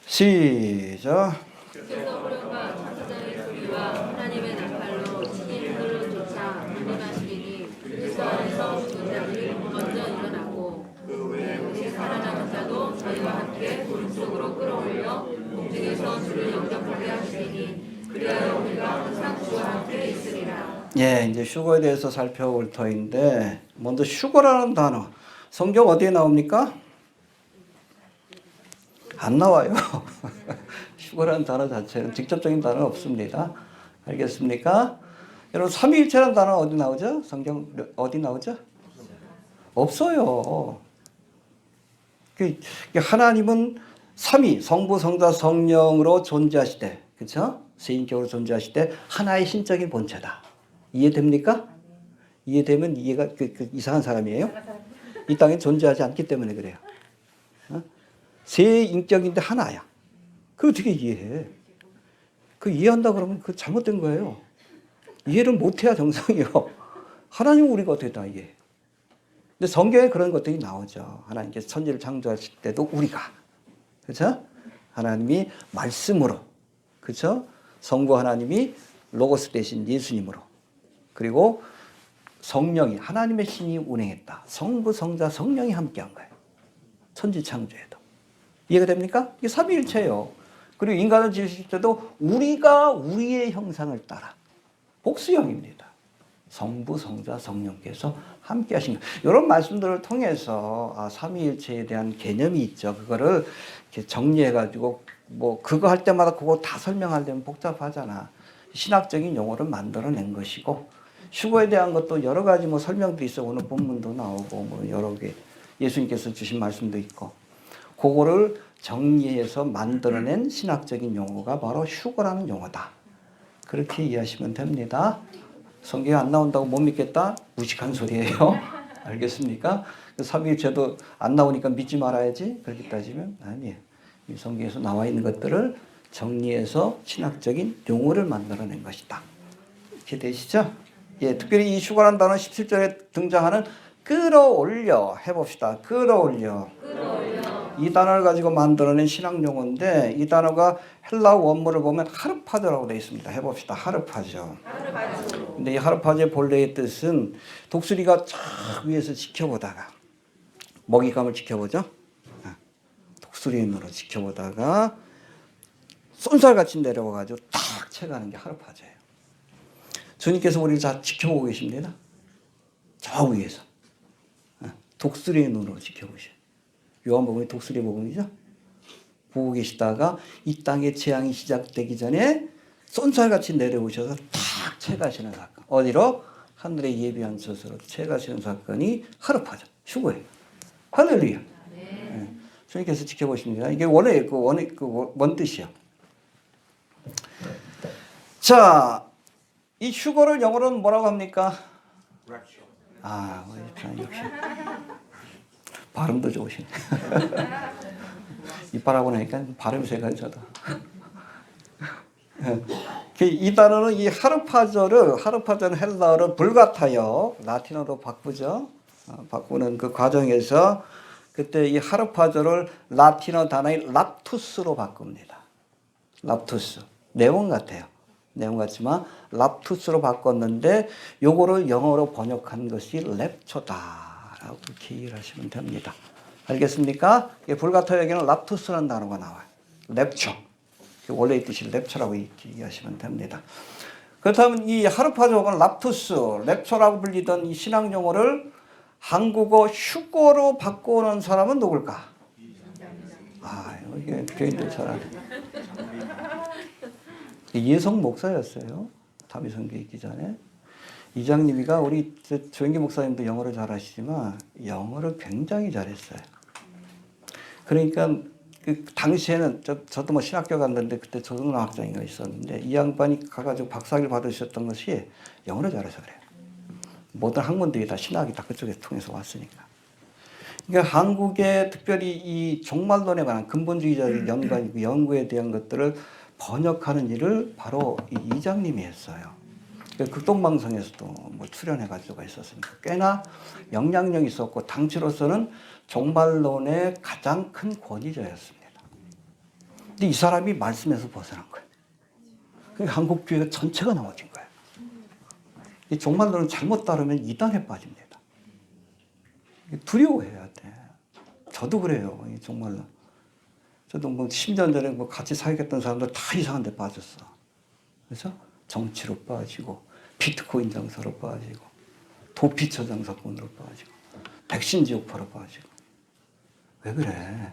시작. 그래서 불과 천사장의 소리와 하나님의 나팔로 친인들을 쫓아 운임하시리니 그리스도 안에서 죽은 자들이 먼저 일어나고 그 후에 다시 살아남은 자도 저희와 함께 구름 속으로 끌어올려 공중에서 주를 영접하게 하시리니 그리하여 우리가 항상 주와 함께 있으리라. 예, 이제 휴거에 대해서 살펴볼 터인데 먼저 휴거라는 단어 성경 어디에 나옵니까? 안 나와요. 휴거라는 단어 자체는 직접적인 단어는 없습니다. 알겠습니까? 여러분 삼위일체라는 단어 어디 나오죠? 성경 어디 나오죠? 없어요. 하나님은 삼위 성부 성자 성령으로 존재하시되 그렇죠? 세인격으로 존재하시되 하나의 신적인 본체다. 이해됩니까? 이해되면 이해가 이상한 사람이에요? 이 땅에 존재하지 않기 때문에 그래요. 세 인격인데 하나야. 그거 어떻게 이해해? 그 이해한다 그러면 그 잘못된 거예요. 이해를 못해야 정상이요. 하나님은 우리가 어떻게 다 이해해? 근데 성경에 그런 것들이 나오죠. 하나님께서 천지를 창조하실 때도 우리가 그렇죠? 하나님이 말씀으로 그렇죠? 성부 하나님이 로고스 대신 예수님으로 그리고 성령이 하나님의 신이 운행했다. 성부 성자 성령이 함께한 거예요. 천지 창조에도. 이해가 됩니까? 이게 삼위일체예요. 그리고 인간을 지으실 때도 우리가 우리의 형상을 따라 복수형입니다. 성부, 성자, 성령께서 함께 하신 것. 이런 말씀들을 통해서 삼위일체에 대한 개념이 있죠. 그거를 이렇게 정리해가지고 뭐 그거 할 때마다 그거 다 설명하려면 복잡하잖아. 신학적인 용어를 만들어낸 것이고 휴거에 대한 것도 여러 가지 뭐 설명도 있어. 오늘 본문도 나오고 뭐 여러 개 예수님께서 주신 말씀도 있고 그거를 정리해서 만들어낸 신학적인 용어가 바로 휴거라는 용어다. 그렇게 이해하시면 됩니다. 성경에 안 나온다고 못 믿겠다? 무식한 소리예요. 알겠습니까? 삼위일체도 안 나오니까 믿지 말아야지. 그렇게 따지면 아니에요. 성경에서 나와 있는 것들을 정리해서 신학적인 용어를 만들어낸 것이다. 이렇게 되시죠? 예, 특별히 이 휴거라는 단어 17절에 등장하는 끌어올려 해봅시다. 끌어올려. 이 단어를 가지고 만들어낸 신학 용어인데 이 단어가 헬라어 원문을 보면 하르파조라고 되어 있습니다. 해봅시다. 하르파조. 근데 이 하르파조의 본래의 뜻은 독수리가 쫙 위에서 지켜보다가 먹잇감을 지켜보죠. 독수리의 눈으로 지켜보다가 쏜살같이 내려와가지고 탁 채가는 게 하르파조예요. 주님께서 우리를 다 지켜보고 계십니다. 저 위에서 독수리의 눈으로 지켜보셔요. 요한복음이 독수리 복음이죠. 보고 계시다가 이 땅의 재앙이 시작되기 전에 쏜살같이 내려오셔서 탁 채가시는 사건. 어디로? 하늘의 예비한 처소로 채가시는 사건이 하르파죠. 휴거예요. 할렐루야. 네. 주님께서 지켜보십니다. 이게 원래 뭔 뜻이야? 자, 이 휴거를 영어로는 뭐라고 합니까? 역시 발음도 좋으시네. 이빨하고 나니까 발음이 세가지고 이 단어는 이 하르파조는 헬라어로 불같아요. 라틴어로 바꾸죠. 바꾸는 그 과정에서 그때 이 하르파조를 라틴어 단어인 랍투스로 바꿉니다. 랍투스. 내용 같아요. 내용 같지만 랍투스로 바꿨는데 요거를 영어로 번역한 것이 랩처다라고 이렇게 이해를 하시면 됩니다. 알겠습니까? 불가타역에는 랍투스라는 단어가 나와요. 랩처. 원래의 뜻이 랩처라고 이렇게 이해하시면 됩니다. 그렇다면 이 하르파즈 혹은 랍투스, 랩처라고 불리던 이 신앙 용어를 한국어 휴거로 바꾸는 사람은 누굴까? 아, 이게 교인들 잘 아네. 이혜성 목사였어요. 다미성교회 있기 전에. 이장님이가 우리 조영기 목사님도 영어를 잘하시지만 영어를 굉장히 잘했어요. 그러니까 그 당시에는 저도 뭐 신학교 갔는데 그때 초등학생이 있었는데 이 양반이 가가지고 박사학위를 받으셨던 것이 영어를 잘해서 그래요. 모든 학문들이 다 신학이 다 그쪽에서 통해서 왔으니까. 그러니까 한국의 특별히 이 종말론에 관한 근본주의자의 연관이고 연구에 대한 것들을 번역하는 일을 바로 이 이장님이 했어요. 극동방송에서도 뭐 출연해가지고 있었으니까 꽤나 영향력이 있었고 당시로서는 종말론의 가장 큰 권위자였습니다. 근데 이 사람이 말씀에서 벗어난 거예요. 그러니까 한국 교회가 전체가 넘어진 거예요. 이 종말론을 잘못 따르면 이단에 빠집니다. 두려워해야 돼. 저도 그래요. 이 종말론. 저도 뭐 10년 전에 뭐 같이 사역했던 사람들 다 이상한 데 빠졌어. 그래서 정치로 빠지고 비트코인 장사로 빠지고 도피처 장사꾼으로 빠지고 백신 지옥파로 빠지고. 왜 그래?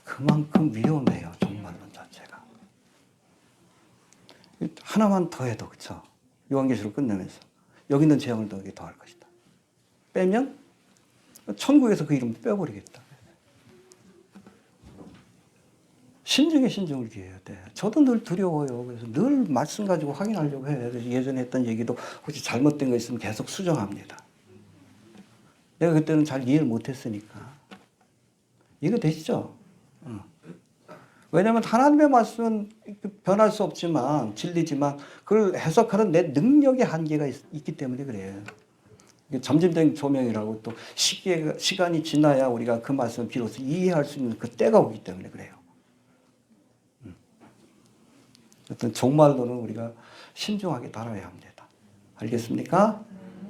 그만큼 위험해요. 종말론 자체가. 하나만 더 해도 그렇죠. 요한계시록 끝내면서 여기 있는 재앙을 너에게 더할 것이다. 빼면 천국에서 그 이름 빼버리겠다. 신중에 신중을 기해야 돼. 저도 늘 두려워요. 그래서 늘 말씀 가지고 확인하려고 해. 그래서 예전에 했던 얘기도 혹시 잘못된 거 있으면 계속 수정합니다. 내가 그때는 잘 이해를 못했으니까. 이해가 되시죠? 왜냐하면 하나님의 말씀은 변할 수 없지만 진리지만 그걸 해석하는 내 능력의 한계가 있기 때문에 그래요. 점진적인 조명이라고 또 시간이 지나야 우리가 그 말씀을 비로소 이해할 수 있는 그 때가 오기 때문에 그래요. 어떤 종말론은 우리가 신중하게 다뤄야 합니다. 알겠습니까?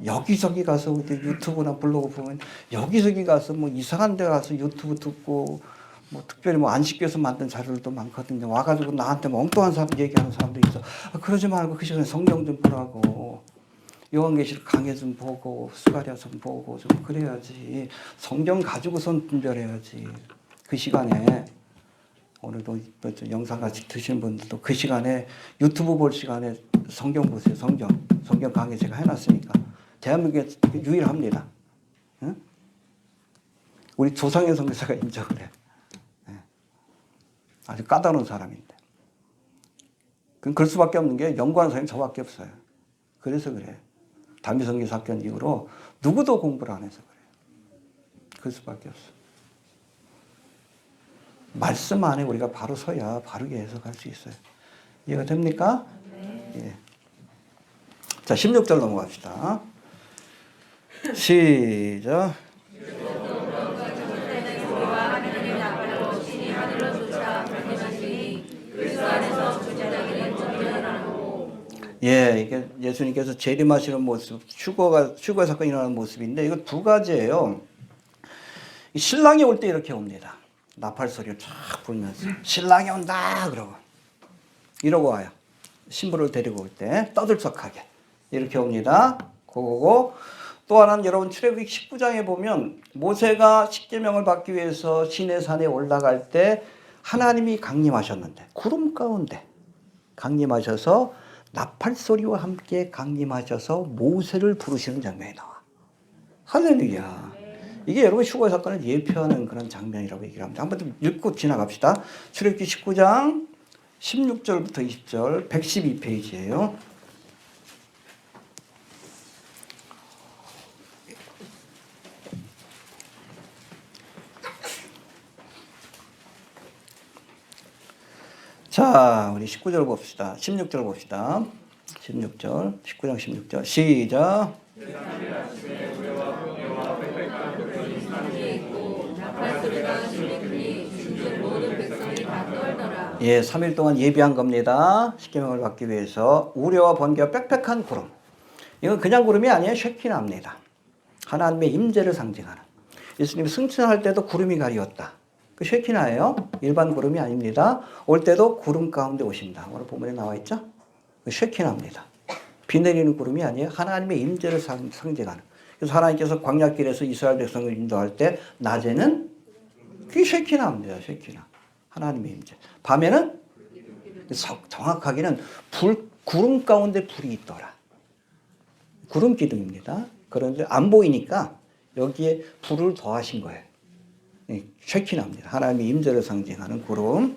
여기저기 가서 유튜브나 블로그 보면 여기저기 가서 뭐 이상한 데 가서 유튜브 듣고 뭐 특별히 뭐 안식교에서 만든 자료들도 많거든요. 와가지고 나한테 뭐 엉뚱한 사람 얘기하는 사람도 있어. 그러지 말고 그 시간에 성경 좀 보라고. 요한계시록 강해 좀 보고 스가랴 좀 보고 좀 그래야지. 성경 가지고선 분별해야지. 그 시간에 오늘도 영상 같이 드시는 분들도 그 시간에 유튜브 볼 시간에 성경 보세요. 성경 강의 제가 해놨으니까. 대한민국에 유일합니다. 응? 우리 조상의 선교사가 인정을 해. 아주 까다로운 사람인데. 그럴 수밖에 없는 게 연구하는 사람이 저밖에 없어요. 그래서 그래. 다미성교 사건 이후로 누구도 공부를 안 해서 그래요. 그럴 수밖에 없어. 말씀 안에 우리가 바로 서야 바르게 해석할 수 있어요. 이해가 됩니까? 네. 예. 자, 16절 넘어갑시다. 시작. 예, 이게 예수님께서 재림하시는 모습, 휴거 사건이 일어나는 모습인데 이거 두 가지예요. 신랑이 올 때 이렇게 옵니다. 나팔 소리를 쫙 불면서 신랑이 온다 이러고 와요. 신부를 데리고 올 때 떠들썩하게 이렇게 옵니다. 그거고 또 하나는 여러분 출애굽기 19장에 보면 모세가 십계명을 받기 위해서 시내산에 올라갈 때 하나님이 강림하셨는데 구름 가운데 강림하셔서 나팔 소리와 함께 강림하셔서 모세를 부르시는 장면이 나와. 할렐루야. 이게 여러분 휴거 사건을 예표하는 그런 장면이라고 얘기를 합니다. 한번 좀 읽고 지나갑시다. 출애굽기 19장 16절부터 20절 112페이지예요. 자, 우리 19절 봅시다. 16절 봅시다. 19장 16절 시작. 나팔 소리가 심히 크니 모든 백성이 다 떨더라. 예, 3일 동안 예비한 겁니다. 십계명을 받기 위해서. 우레와 번개와 빽빽한 구름. 이건 그냥 구름이 아니에요. 쉐키나입니다. 하나님의 임재를 상징하는. 예수님이 승천할 때도 구름이 가리웠다. 그 쉐키나예요. 일반 구름이 아닙니다. 올 때도 구름 가운데 오신다. 오늘 본문에 나와 있죠? 그 쉐키나입니다. 비 내리는 구름이 아니에요. 하나님의 임재를 상징하는. 그래서 하나님께서 광야길에서 이스라엘 백성을 인도할 때 낮에는 그게 쉐키나입니다. 쉐키나. 하나님의 임재. 밤에는 정확하게는 구름 가운데 불이 있더라. 구름 기둥입니다. 그런데 안 보이니까 여기에 불을 더하신 거예요. 쉐키나입니다. 하나님의 임재를 상징하는 구름.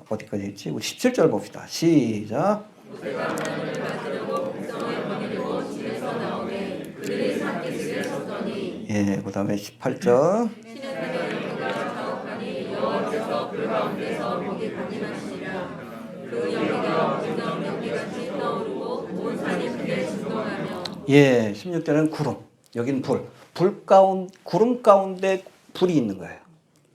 어디까지 했지? 우리 17절 봅시다. 시작. 예, 그 다음에 18절. 예, 16절은 구름. 여긴 불. 구름 가운데 불이 있는 거예요.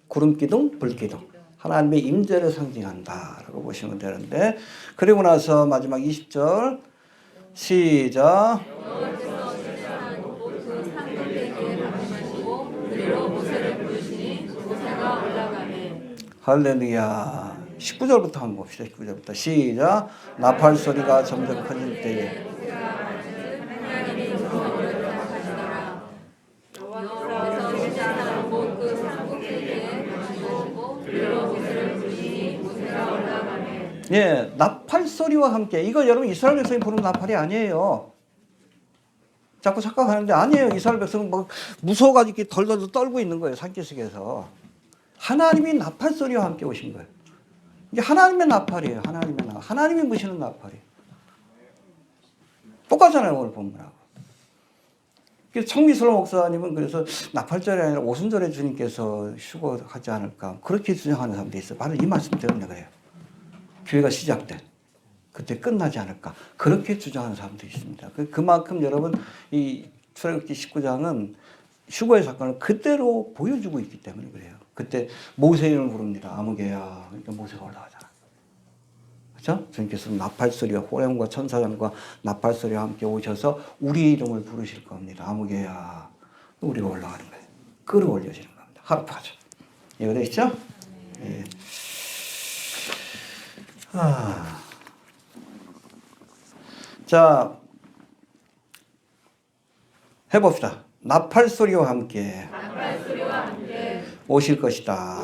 구름 기둥, 불 기둥. 하나님의 임재를 상징한다라고 보시면 되는데, 그리고 나서 마지막 20절 시작. 할렐루야. 19절부터 한번 봅시다. 19절부터 시작. 나팔 소리가 점점 커질 때에 예, 나팔 소리와 함께. 이거 여러분 이스라엘 백성이 부르는 나팔이 아니에요. 자꾸 착각하는데 아니에요. 이스라엘 백성은 막 무서워가지고 이렇게 덜덜 떨고 있는 거예요. 산기슭에서. 하나님이 나팔 소리와 함께 오신 거예요. 이게 하나님의 나팔이에요. 하나님이 무시는 나팔이에요. 똑같잖아요. 오늘 본문하고. 청미슬 목사님은 그래서 나팔절이 아니라 오순절에 주님께서 휴거하지 않을까. 그렇게 주장하는 사람도 있어요. 바로 이 말씀 때문에 그래요. 교회가 시작된 그때 끝나지 않을까 그렇게 주장하는 사람도 있습니다. 그만큼 여러분 이 출애굽기 19장은 휴거의 사건을 그대로 보여주고 있기 때문에 그래요. 그때 모세 이름을 부릅니다. 아무개야. 그러니까 모세가 올라가잖아. 그렇죠? 주님께서 나팔 소리와 호령과 천사장과 나팔 소리와 함께 오셔서 우리 이름을 부르실 겁니다. 아무개야. 우리가 올라가는 거예요. 끌어올려지는 겁니다. 하루파죠. 이해되시죠? 예. 자, 해봅시다. 나팔 소리와 함께 오실 것이다.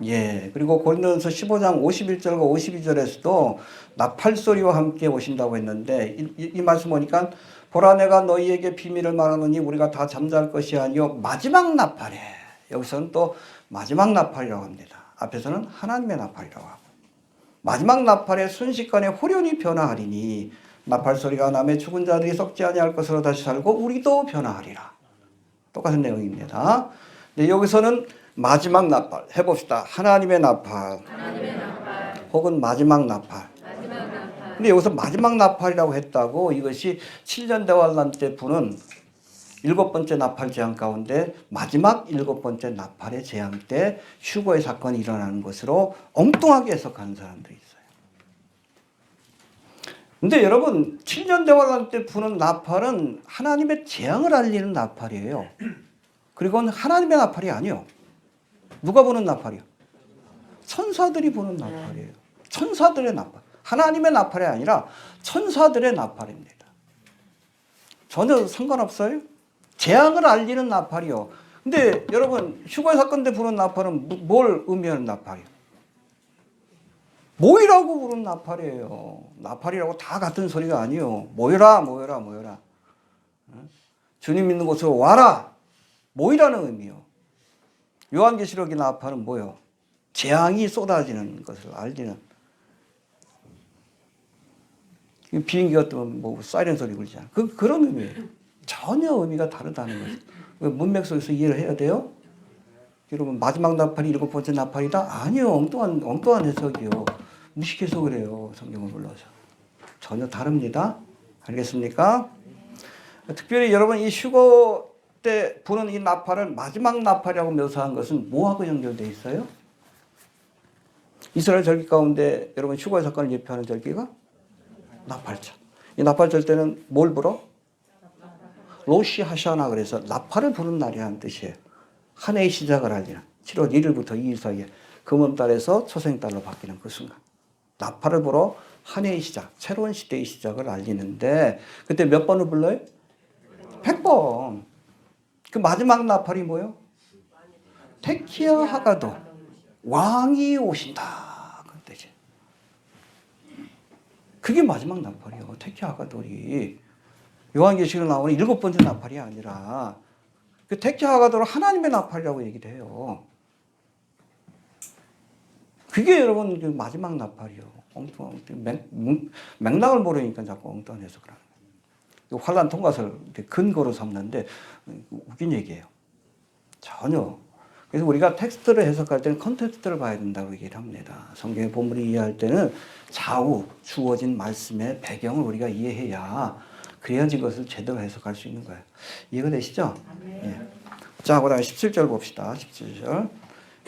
예. 그리고 고린도전서 15장 51절과 52절에서도 나팔 소리와 함께 오신다고 했는데 이 말씀 보니까 보라 내가 너희에게 비밀을 말하노니 우리가 다 잠잘 것이 아니요 마지막 나팔에. 여기서는 또 마지막 나팔이라고 합니다. 앞에서는 하나님의 나팔이라고 하고. 마지막 나팔에 순식간에 호련히 변화하리니 나팔 소리가 나매 죽은 자들이 썩지 아니할 것으로 다시 살고 우리도 변화하리라. 똑같은 내용입니다. 근데 여기서는 마지막 나팔 해봅시다. 하나님의 나팔. 혹은 마지막 나팔. 근데 여기서 마지막 나팔이라고 했다고 이것이 7년 대환란 때 부는 7번째 나팔 재앙 가운데 마지막 7번째 나팔의 재앙 때 휴거의 사건이 일어나는 것으로 엉뚱하게 해석하는 사람들이 있어요. 근데 여러분 7년 대환란 때 부는 나팔은 하나님의 재앙을 알리는 나팔이에요. 그리고 하나님의 나팔이 아니에요. 누가 부는 나팔이요? 천사들이 부는 나팔이에요. 천사들의 나팔. 하나님의 나팔이 아니라 천사들의 나팔입니다. 전혀 상관없어요. 재앙을 알리는 나팔이요. 근데 여러분 휴거의 사건 때 부르는 나팔은 뭘 의미하는 나팔이요? 모이라고 부르는 나팔이에요. 나팔이라고 다 같은 소리가 아니에요. 모여라 모여라 모여라. 주님 믿는 곳으로 와라. 모이라는 의미요. 요한계시록의 나팔은 뭐요? 재앙이 쏟아지는 것을 알리는. 비행기가 뜨면 뭐 사이렌 소리 울잖아. 그런 의미예요. 전혀 의미가 다르다는 거죠. 문맥 속에서 이해를 해야 돼요. 여러분 마지막 나팔이 7번째 나팔이다? 아니요. 엉뚱한 해석이요. 무식해서 그래요. 성경을 불러서. 전혀 다릅니다. 알겠습니까? 특별히 여러분 이 휴거 때 부는 이 나팔을 마지막 나팔이라고 묘사한 것은 뭐하고 연결되어 있어요? 이스라엘 절기 가운데 여러분 휴거의 사건을 예표하는 절기가 나팔절. 이 나팔절 때는 뭘 불어? 로시 하샤나 그래서 나팔을 부는 날이라는 뜻이에요. 한 해의 시작을 알리는 7월 1일부터 2일 사이에 금음달에서 초생달로 바뀌는 그 순간 나팔을 불어 한 해의 시작, 새로운 시대의 시작을 알리는데 그때 몇 번을 불러요? 100번. 그 마지막 나팔이 뭐예요? 테키아 하가도 왕이 오신다. 그 뜻이. 그게 마지막 나팔이요. 테키아 하가돌이 요한계시록에 나오는 7번째 나팔이 아니라 그 테키아 하가돌은 하나님의 나팔이라고 얘기를 해요. 그게 여러분 그 마지막 나팔이요. 엉뚱한 맥락을 모르니까 자꾸 엉뚱한 해석을 하는 거예요. 환란 통과설 근거로 삼는데 웃긴 얘기예요. 전혀. 그래서 우리가 텍스트를 해석할 때는 컨텍스트를 봐야 된다고 얘기를 합니다. 성경의 본문을 이해할 때는 좌우 주어진 말씀의 배경을 우리가 이해해야 그래야지 그것을 제대로 해석할 수 있는 거예요. 이해가 되시죠? 예. 자, 그다음에 17절 봅시다. 17절.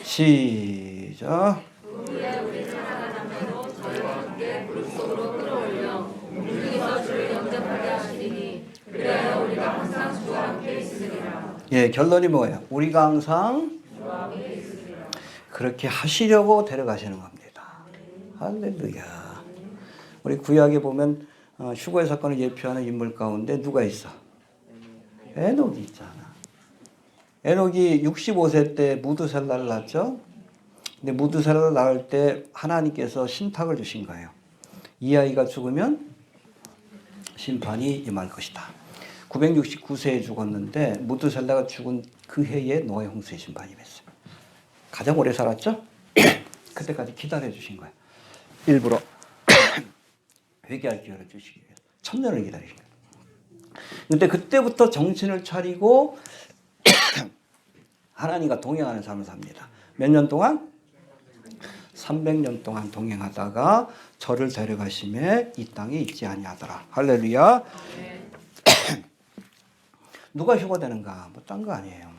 시작. 우리 사랑하자매로 저희와 함께 그릇 속으로 끌어올려 공중에서 주를 영접하게 하시리니 그래야 우리가 항상 주와 함께 있으리라. 예, 결론이 뭐예요? 우리가 항상 그렇게 하시려고 데려가시는 겁니다. 할렐루야. 우리 구약에 보면 휴거의 사건을 예표하는 인물 가운데 누가 있어? 에녹이 있잖아. 에녹이 65세 때 무드셀라를 낳았죠. 근데 무드셀라를 낳을 때 하나님께서 신탁을 주신 거예요. 이 아이가 죽으면 심판이 임할 것이다. 969세에 죽었는데 무드셀라가 죽은 그 해에 노아 홍수의 심판이 임했어요. 가장 오래 살았죠? 그때까지 기다려 주신 거예요. 일부러 회개할 기회를 주시기 위해서 1000년을 기다리신 거예요. 근데 그때부터 정신을 차리고 하나님과 동행하는 삶을 삽니다. 몇 년 동안? 300년 동안 동행하다가 저를 데려가심에 이 땅에 있지 아니하더라. 할렐루야. 누가 휴거되는가? 뭐 딴 거 아니에요.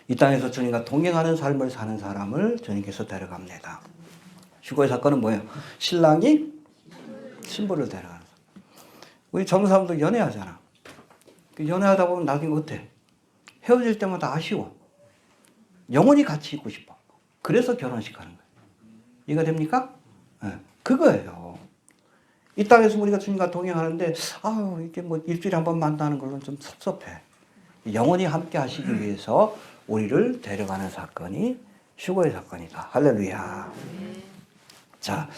이 땅에서 주님과 동행하는 삶을 사는 사람을 주님께서 데려갑니다. 휴거의 사건은 뭐예요? 신랑이 신부를 데려가는 사람. 우리 젊은 사람도 연애하잖아. 연애하다 보면 나중에 어때? 헤어질 때마다 아쉬워. 영원히 같이 있고 싶어. 그래서 결혼식 하는 거예요. 이해가 됩니까? 네. 그거예요. 이 땅에서 우리가 주님과 동행하는데 이게 뭐 일주일에 한 번 만나는 걸로는 좀 섭섭해. 영원히 함께 하시기 위해서 우리를 데려가는 사건이 휴거의 사건이다. 할렐루야. 자,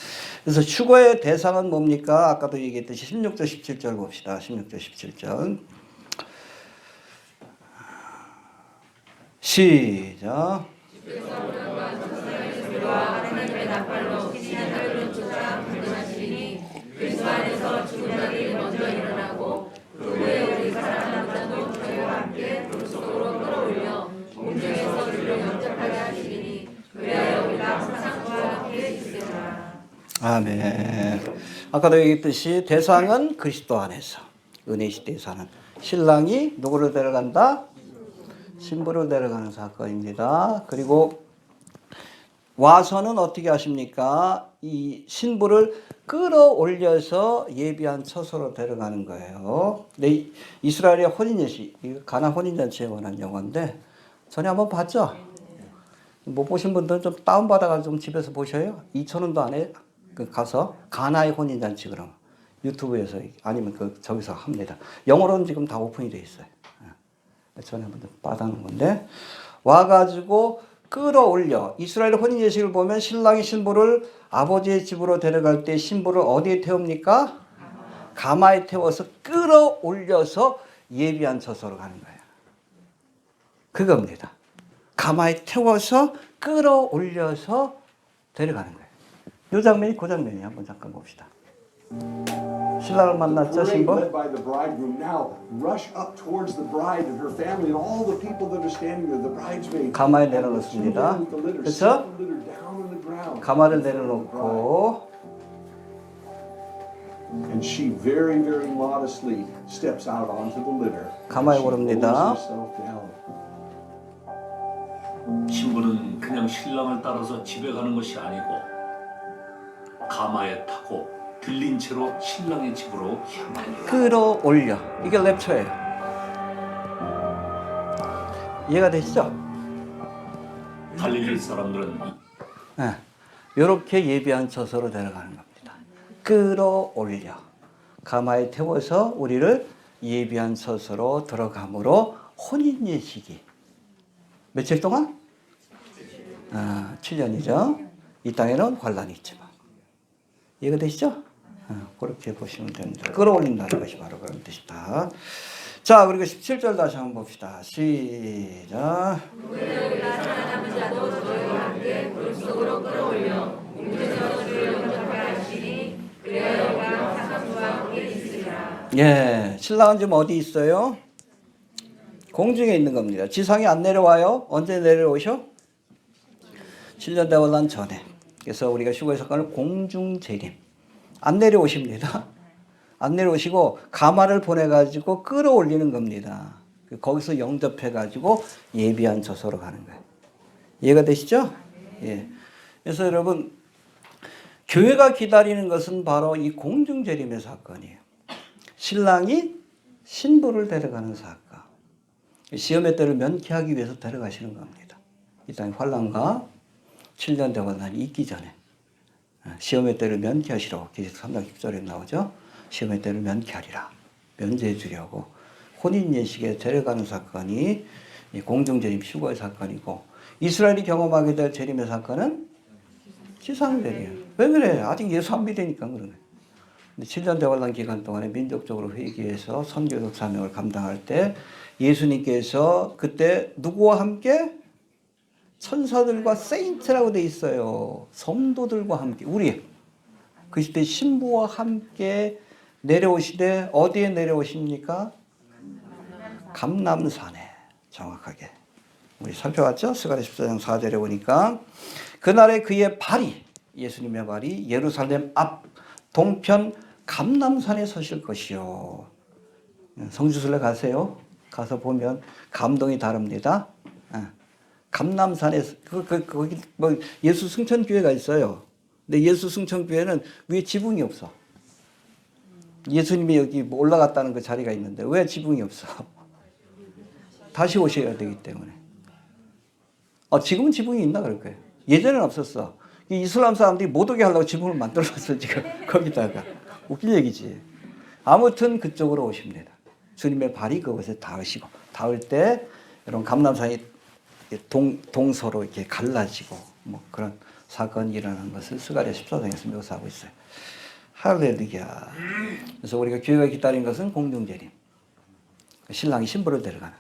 그래서 휴거의 대상은 뭡니까? 아까도 얘기했듯이 16절 17절 봅시다. 16절 17절. 시작. 하나님의 나팔로 신하들을 쫓아 분하시니 그리스도 안에서 죽은 자들이 먼저 일어나고 그 후에 우리 사랑하는 자도 저희와 함께 그릇 속으로 끌어올려 공중에서 주를 영접하게 하시리니 그리하여 우리가 항상 주와 함께 있으리라. 아멘. 아까도 얘기했듯이 대상은 그리스도 안에서 은혜 시대에 사는 신랑이 누구를 데려간다? 신부를 데려가는 사건입니다. 그리고 와서는 어떻게 하십니까? 이 신부를 끌어올려서 예비한 처소로 데려가는 거예요. 근데 이스라엘의 혼인예식, 가나 혼인잔치에 관한 영화인데 전에 한번 봤죠? 못 보신 분들은 좀 다운받아가지고 좀 집에서 보셔요. 2,000원도 안 해. 가서 가나의 혼인잔치 그럼 유튜브에서 아니면 저기서 합니다. 영어로는 지금 다 오픈이 돼 있어요. 전에 한번 받아놓은 건데 와가지고 끌어올려. 이스라엘 혼인 예식을 보면 신랑이 신부를 아버지의 집으로 데려갈 때 신부를 어디에 태웁니까? 가마에 태워서 끌어올려서 예비한 처소로 가는 거예요. 그겁니다. 가마에 태워서 끌어올려서 데려가는 거예요. 이 장면이 그 장면이에요. 한번 잠깐 봅시다. 신랑을 만났죠, 신부? led by the bridegroom now rush up towards the bride and her family and all the people that are standing there, the bridesmaids. 가마에 내려놓습니다. 그렇죠? 가마를 내려놓고 And she very, very modestly steps out onto the litter. 가마에 She 오릅니다. lowers herself down. 신부는 그냥 신랑을 따라서 집에 가는 것이 아니고 가마에 타고 들린 채로 신랑의 집으로 향합니다. 끌어올려. 이게 랩처예요. 이해가 되시죠? 갈릴리 사람들은 네. 이렇게 예비한 처소로 데려가는 겁니다. 끌어올려. 가마에 태워서 우리를 예비한 처소로 들어가므로 혼인 예식이 며칠 동안? 7년이죠. 이 땅에는 환란이 있지만. 이해가 되시죠? 그렇게 보시면 됩니다. 끌어올린다는 것이 바로 그런 뜻이다. 자, 그리고 17절 다시 한번 봅시다. 시작. 예, 신랑은 지금 어디 있어요? 공중에 있는 겁니다. 지상에 안 내려와요? 언제 내려오셔? 7년 대환란 전에. 그래서 우리가 휴거의 사건을 공중 재림. 안 내려오십니다. 안 내려오시고 가마를 보내가지고 끌어올리는 겁니다. 거기서 영접해가지고 예비한 처소로 가는 거예요. 이해가 되시죠? 예. 그래서 여러분, 교회가 기다리는 것은 바로 이 공중 재림의 사건이에요. 신랑이 신부를 데려가는 사건. 시험의 때를 면케하기 위해서 데려가시는 겁니다. 이 땅에 환란과 7년 대환란이 있기 전에 시험의 때를 면케하시라고 계시록 3장 10절에 나오죠. 시험의 때를 면케하리라. 면제해 주려고 혼인 예식에 데려가는 사건이 공중재림 휴거의 사건이고, 이스라엘이 경험하게 될 재림의 사건은 지상재림이에요. 왜 그래? 아직 예수 안 믿으니까 그런 거예요. 7년 대환란 기간 동안에 민족적으로 회개해서 선교적 사명을 감당할 때 예수님께서 그때 누구와 함께? 천사들과 세인트라고 돼 있어요. 성도들과 함께, 우리 그 시대 신부와 함께 내려오시되 어디에 내려오십니까? 감람산에. 정확하게 우리 살펴봤죠? 스가랴 14장 4절에 보니까 그날에 그의 발이, 예수님의 발이 예루살렘 앞 동편 감람산에 서실 것이요. 성지순례 가세요. 가서 보면 감동이 다릅니다. 감람산에 거기 뭐 예수 승천교회가 있어요. 근데 예수 승천교회는 위에 지붕이 없어. 예수님이 여기 올라갔다는 그 자리가 있는데 왜 지붕이 없어? 다시 오셔야 되기 때문에. 지금은 지붕이 있나 그럴 거예요. 예전에는 없었어. 이슬람 사람들이 못 오게 하려고 지붕을 만들어놨어 지금 거기다가. 웃긴 얘기지. 아무튼 그쪽으로 오십니다. 주님의 발이 그곳에 닿으시고, 닿을 때 여러분 감람산이 동서로 이렇게 갈라지고 뭐 그런 사건이 일어나는 것을 스가랴 14장에서 묘사하고 있어요. 할렐루야. 그래서 우리가 교회가 기다린 것은 공중재림. 신랑이 신부를 데려가는.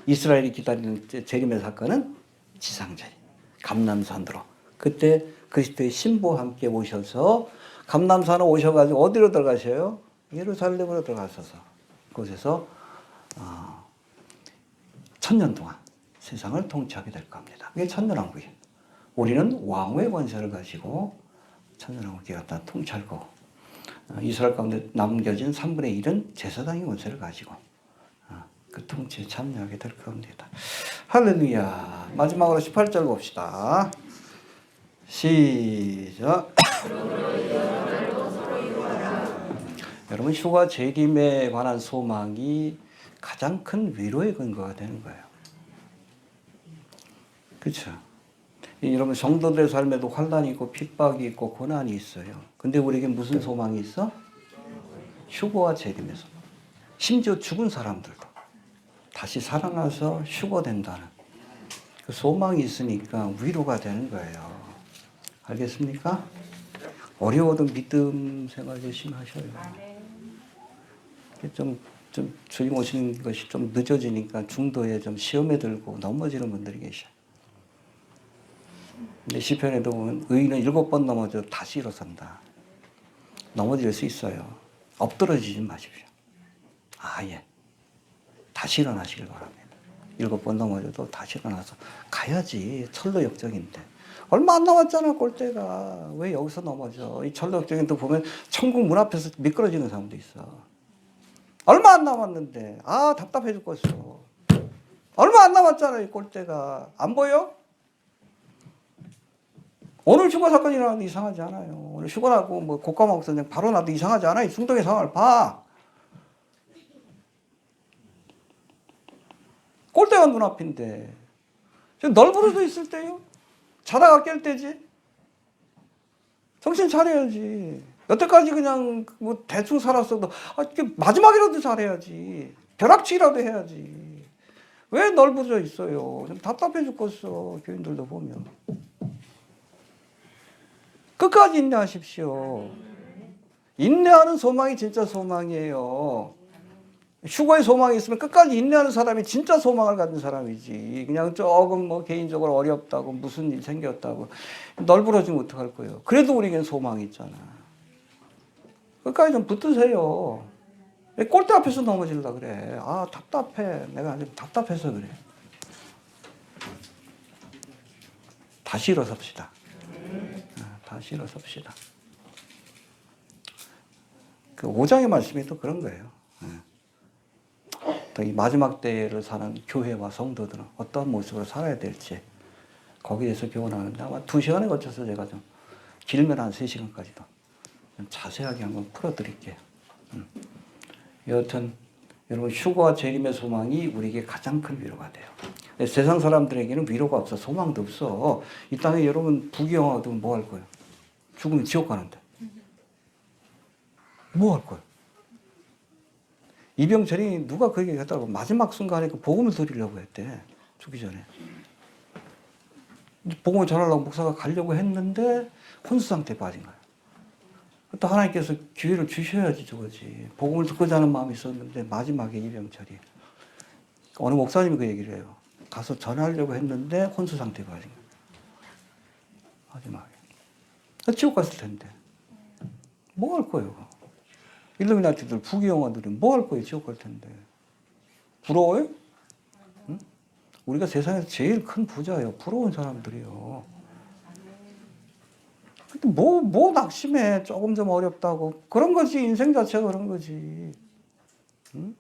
이스라엘이 기다리는 재림의 사건은 지상재림. 감람산으로. 그때 그리스도의 신부와 함께 오셔서 감람산에 오셔가지고 어디로 들어가셔요? 예루살렘으로 들어가셔서 그곳에서 1000년 동안 세상을 통치하게 될 겁니다. 그게 천년왕국이에요. 우리는 왕의 권세를 가지고 천년왕국에 갖다 통치할 거고, 이스라엘 가운데 남겨진 3분의 1은 제사장의 권세를 가지고 그 통치에 참여하게 될 겁니다. 할렐루야. 마지막으로 18절 봅시다. 시작. 여러분, 휴가 재림에 관한 소망이 가장 큰 위로의 근거가 되는 거예요. 그렇죠? 여러분, 성도들의 삶에도 환란이 있고 핍박이 있고 고난이 있어요. 근데 우리에게 무슨 소망이 있어? 휴거와 재림의 소망. 심지어 죽은 사람들도 다시 살아나서 휴거된다는 그 소망이 있으니까 위로가 되는 거예요. 알겠습니까? 어려워도 믿음 생활 열심히 하셔요. 좀 주님 오시는 것이 좀 늦어지니까 중도에 좀 시험에 들고 넘어지는 분들이 계셔요. 근데 시편에도 보면 의인은 7번 넘어져도 다시 일어선다. 넘어질 수 있어요. 엎드러지지 마십시오. 예. 다시 일어나시길 바랍니다. 7번 넘어져도 다시 일어나서 가야지. 철로 역적인데. 얼마 안 남았잖아, 골대가. 왜 여기서 넘어져? 이 철로 역적인데 보면 천국 문 앞에서 미끄러지는 사람도 있어. 얼마 안 남았는데. 답답해 죽겠어. 얼마 안 남았잖아요. 꼴대가. 안 보여? 오늘 휴가 사건이 일어나도 이상하지 않아요. 오늘 휴가라고 뭐 국가망 전쟁 바로 나도 이상하지 않아요. 중동의 상황을 봐. 꼴대가 눈앞인데. 지금 널브러져 있을 때요. 자다가 깰 때지. 정신 차려야지. 여태까지 그냥 뭐 대충 살았어도 마지막이라도 잘해야지. 벼락치기라도 해야지. 왜 널브러져 있어요? 좀 답답해 죽겠어. 교인들도 보면. 끝까지 인내하십시오. 인내하는 소망이 진짜 소망이에요. 휴거의 소망이 있으면 끝까지 인내하는 사람이 진짜 소망을 가진 사람이지. 그냥 조금 뭐 개인적으로 어렵다고 무슨 일 생겼다고 널브러지면 어떡할 거예요. 그래도 우리에겐 소망이 있잖아. 끝까지 좀 붙으세요. 왜 꼴대 앞에서 넘어질라 그래. 아 답답해. 내가 좀 답답해서 그래. 다시 일어섭시다. 다시 일어섭시다. 그 5장의 말씀이 또 그런 거예요. 이 마지막 때를 사는 교회와 성도들은 어떤 모습으로 살아야 될지 거기에 대해서 교훈하는데 아마 2시간에 거쳐서 제가 좀 길면 한 3시간까지도 좀 자세하게 한번 풀어드릴게요. 여하튼 여러분 휴거와 재림의 소망이 우리에게 가장 큰 위로가 돼요. 세상 사람들에게는 위로가 없어. 소망도 없어. 이 땅에 여러분 부귀영화도 뭐 할 거예요? 죽으면 지옥 가는데 뭐 할 거예요? 이병철이 누가 그 얘기 했다고 마지막 순간에 그 복음을 드리려고 했대. 죽기 전에. 복음을 전하려고 목사가 가려고 했는데 혼수 상태에 빠진 거야. 또 하나님께서 기회를 주셔야지 저거지. 복음을 듣고자 하는 마음이 있었는데 마지막에 이병철이 어느 목사님이 그 얘기를 해요. 가서 전하려고 했는데 혼수 상태에 빠진 거야. 마지막에. 지옥 갔을 텐데. 뭐 할 거예요? 일루미나티들 부귀영화들이 뭐 할 거예요? 지옥 갈 텐데. 부러워요? 응? 우리가 세상에서 제일 큰 부자예요. 부러운 사람들이요. 근데 뭐 낙심해. 조금 좀 어렵다고. 그런 거지. 인생 자체가 그런 거지. 응?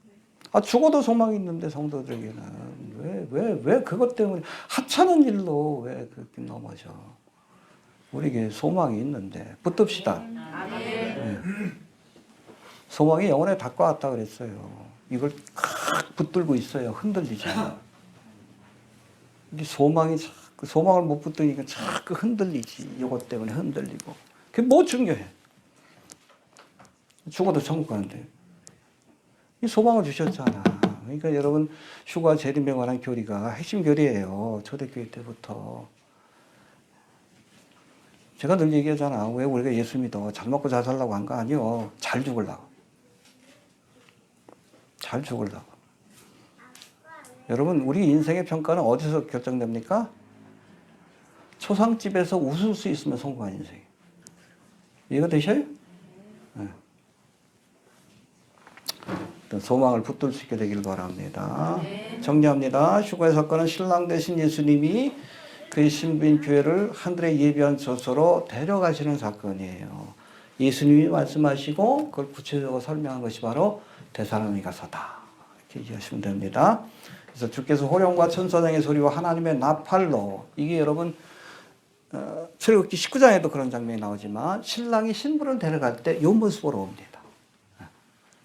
아, 죽어도 소망이 있는데 성도들에게는. 왜 그것 때문에 하찮은 일로 왜 그렇게 넘어져. 우리에게 소망이 있는데. 붙듭시다. 네. 소망이 영혼에 닿아왔다 그랬어요. 이걸 칵 붙들고 있어요. 흔들리지 않아. 그 소망을 못 붙드니까 자꾸 흔들리지. 이것 때문에 흔들리고. 그게 뭐 중요해? 죽어도 천국 가는데. 이 소망을 주셨잖아. 그러니까 여러분 휴가 재림에 관한 교리가 핵심 교리예요. 초대교회 때부터. 제가 늘 얘기하잖아. 왜 우리가 예수 믿어? 잘 먹고 잘 살라고 한 거 아니요. 잘 죽으려고. 잘 죽으려고. 여러분 우리 인생의 평가는 어디서 결정됩니까? 초상집에서 웃을 수 있으면 성공한 인생. 이해가 되셔요? 네. 소망을 붙들 수 있게 되길 바랍니다. 정리합니다. 휴거의 사건은 신랑 되신 예수님이 그의 신부인 교회를 하늘에 예비한 처소로 데려가시는 사건이에요. 예수님이 말씀하시고 그걸 구체적으로 설명한 것이 바로 데살로니가서다. 이렇게 이해하시면 됩니다. 그래서 주께서 호령과 천사장의 소리와 하나님의 나팔로, 이게 여러분 출애굽기 19장에도 그런 장면이 나오지만 신랑이 신부를 데려갈 때 이 모습으로 옵니다.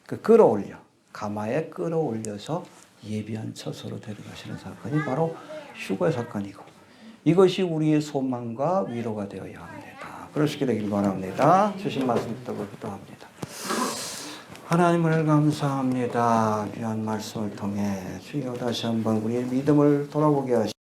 그 끌어올려, 가마에 끌어올려서 예비한 처소로 데려가시는 사건이 바로 휴거의 사건이고, 이것이 우리의 소망과 위로가 되어야 합니다. 그러시게 되길 바랍니다. 주신 말씀 듣고 기도합니다. 하나님을 감사합니다. 귀한 말씀을 통해 주여 다시 한번 우리의 믿음을 돌아보게 하시고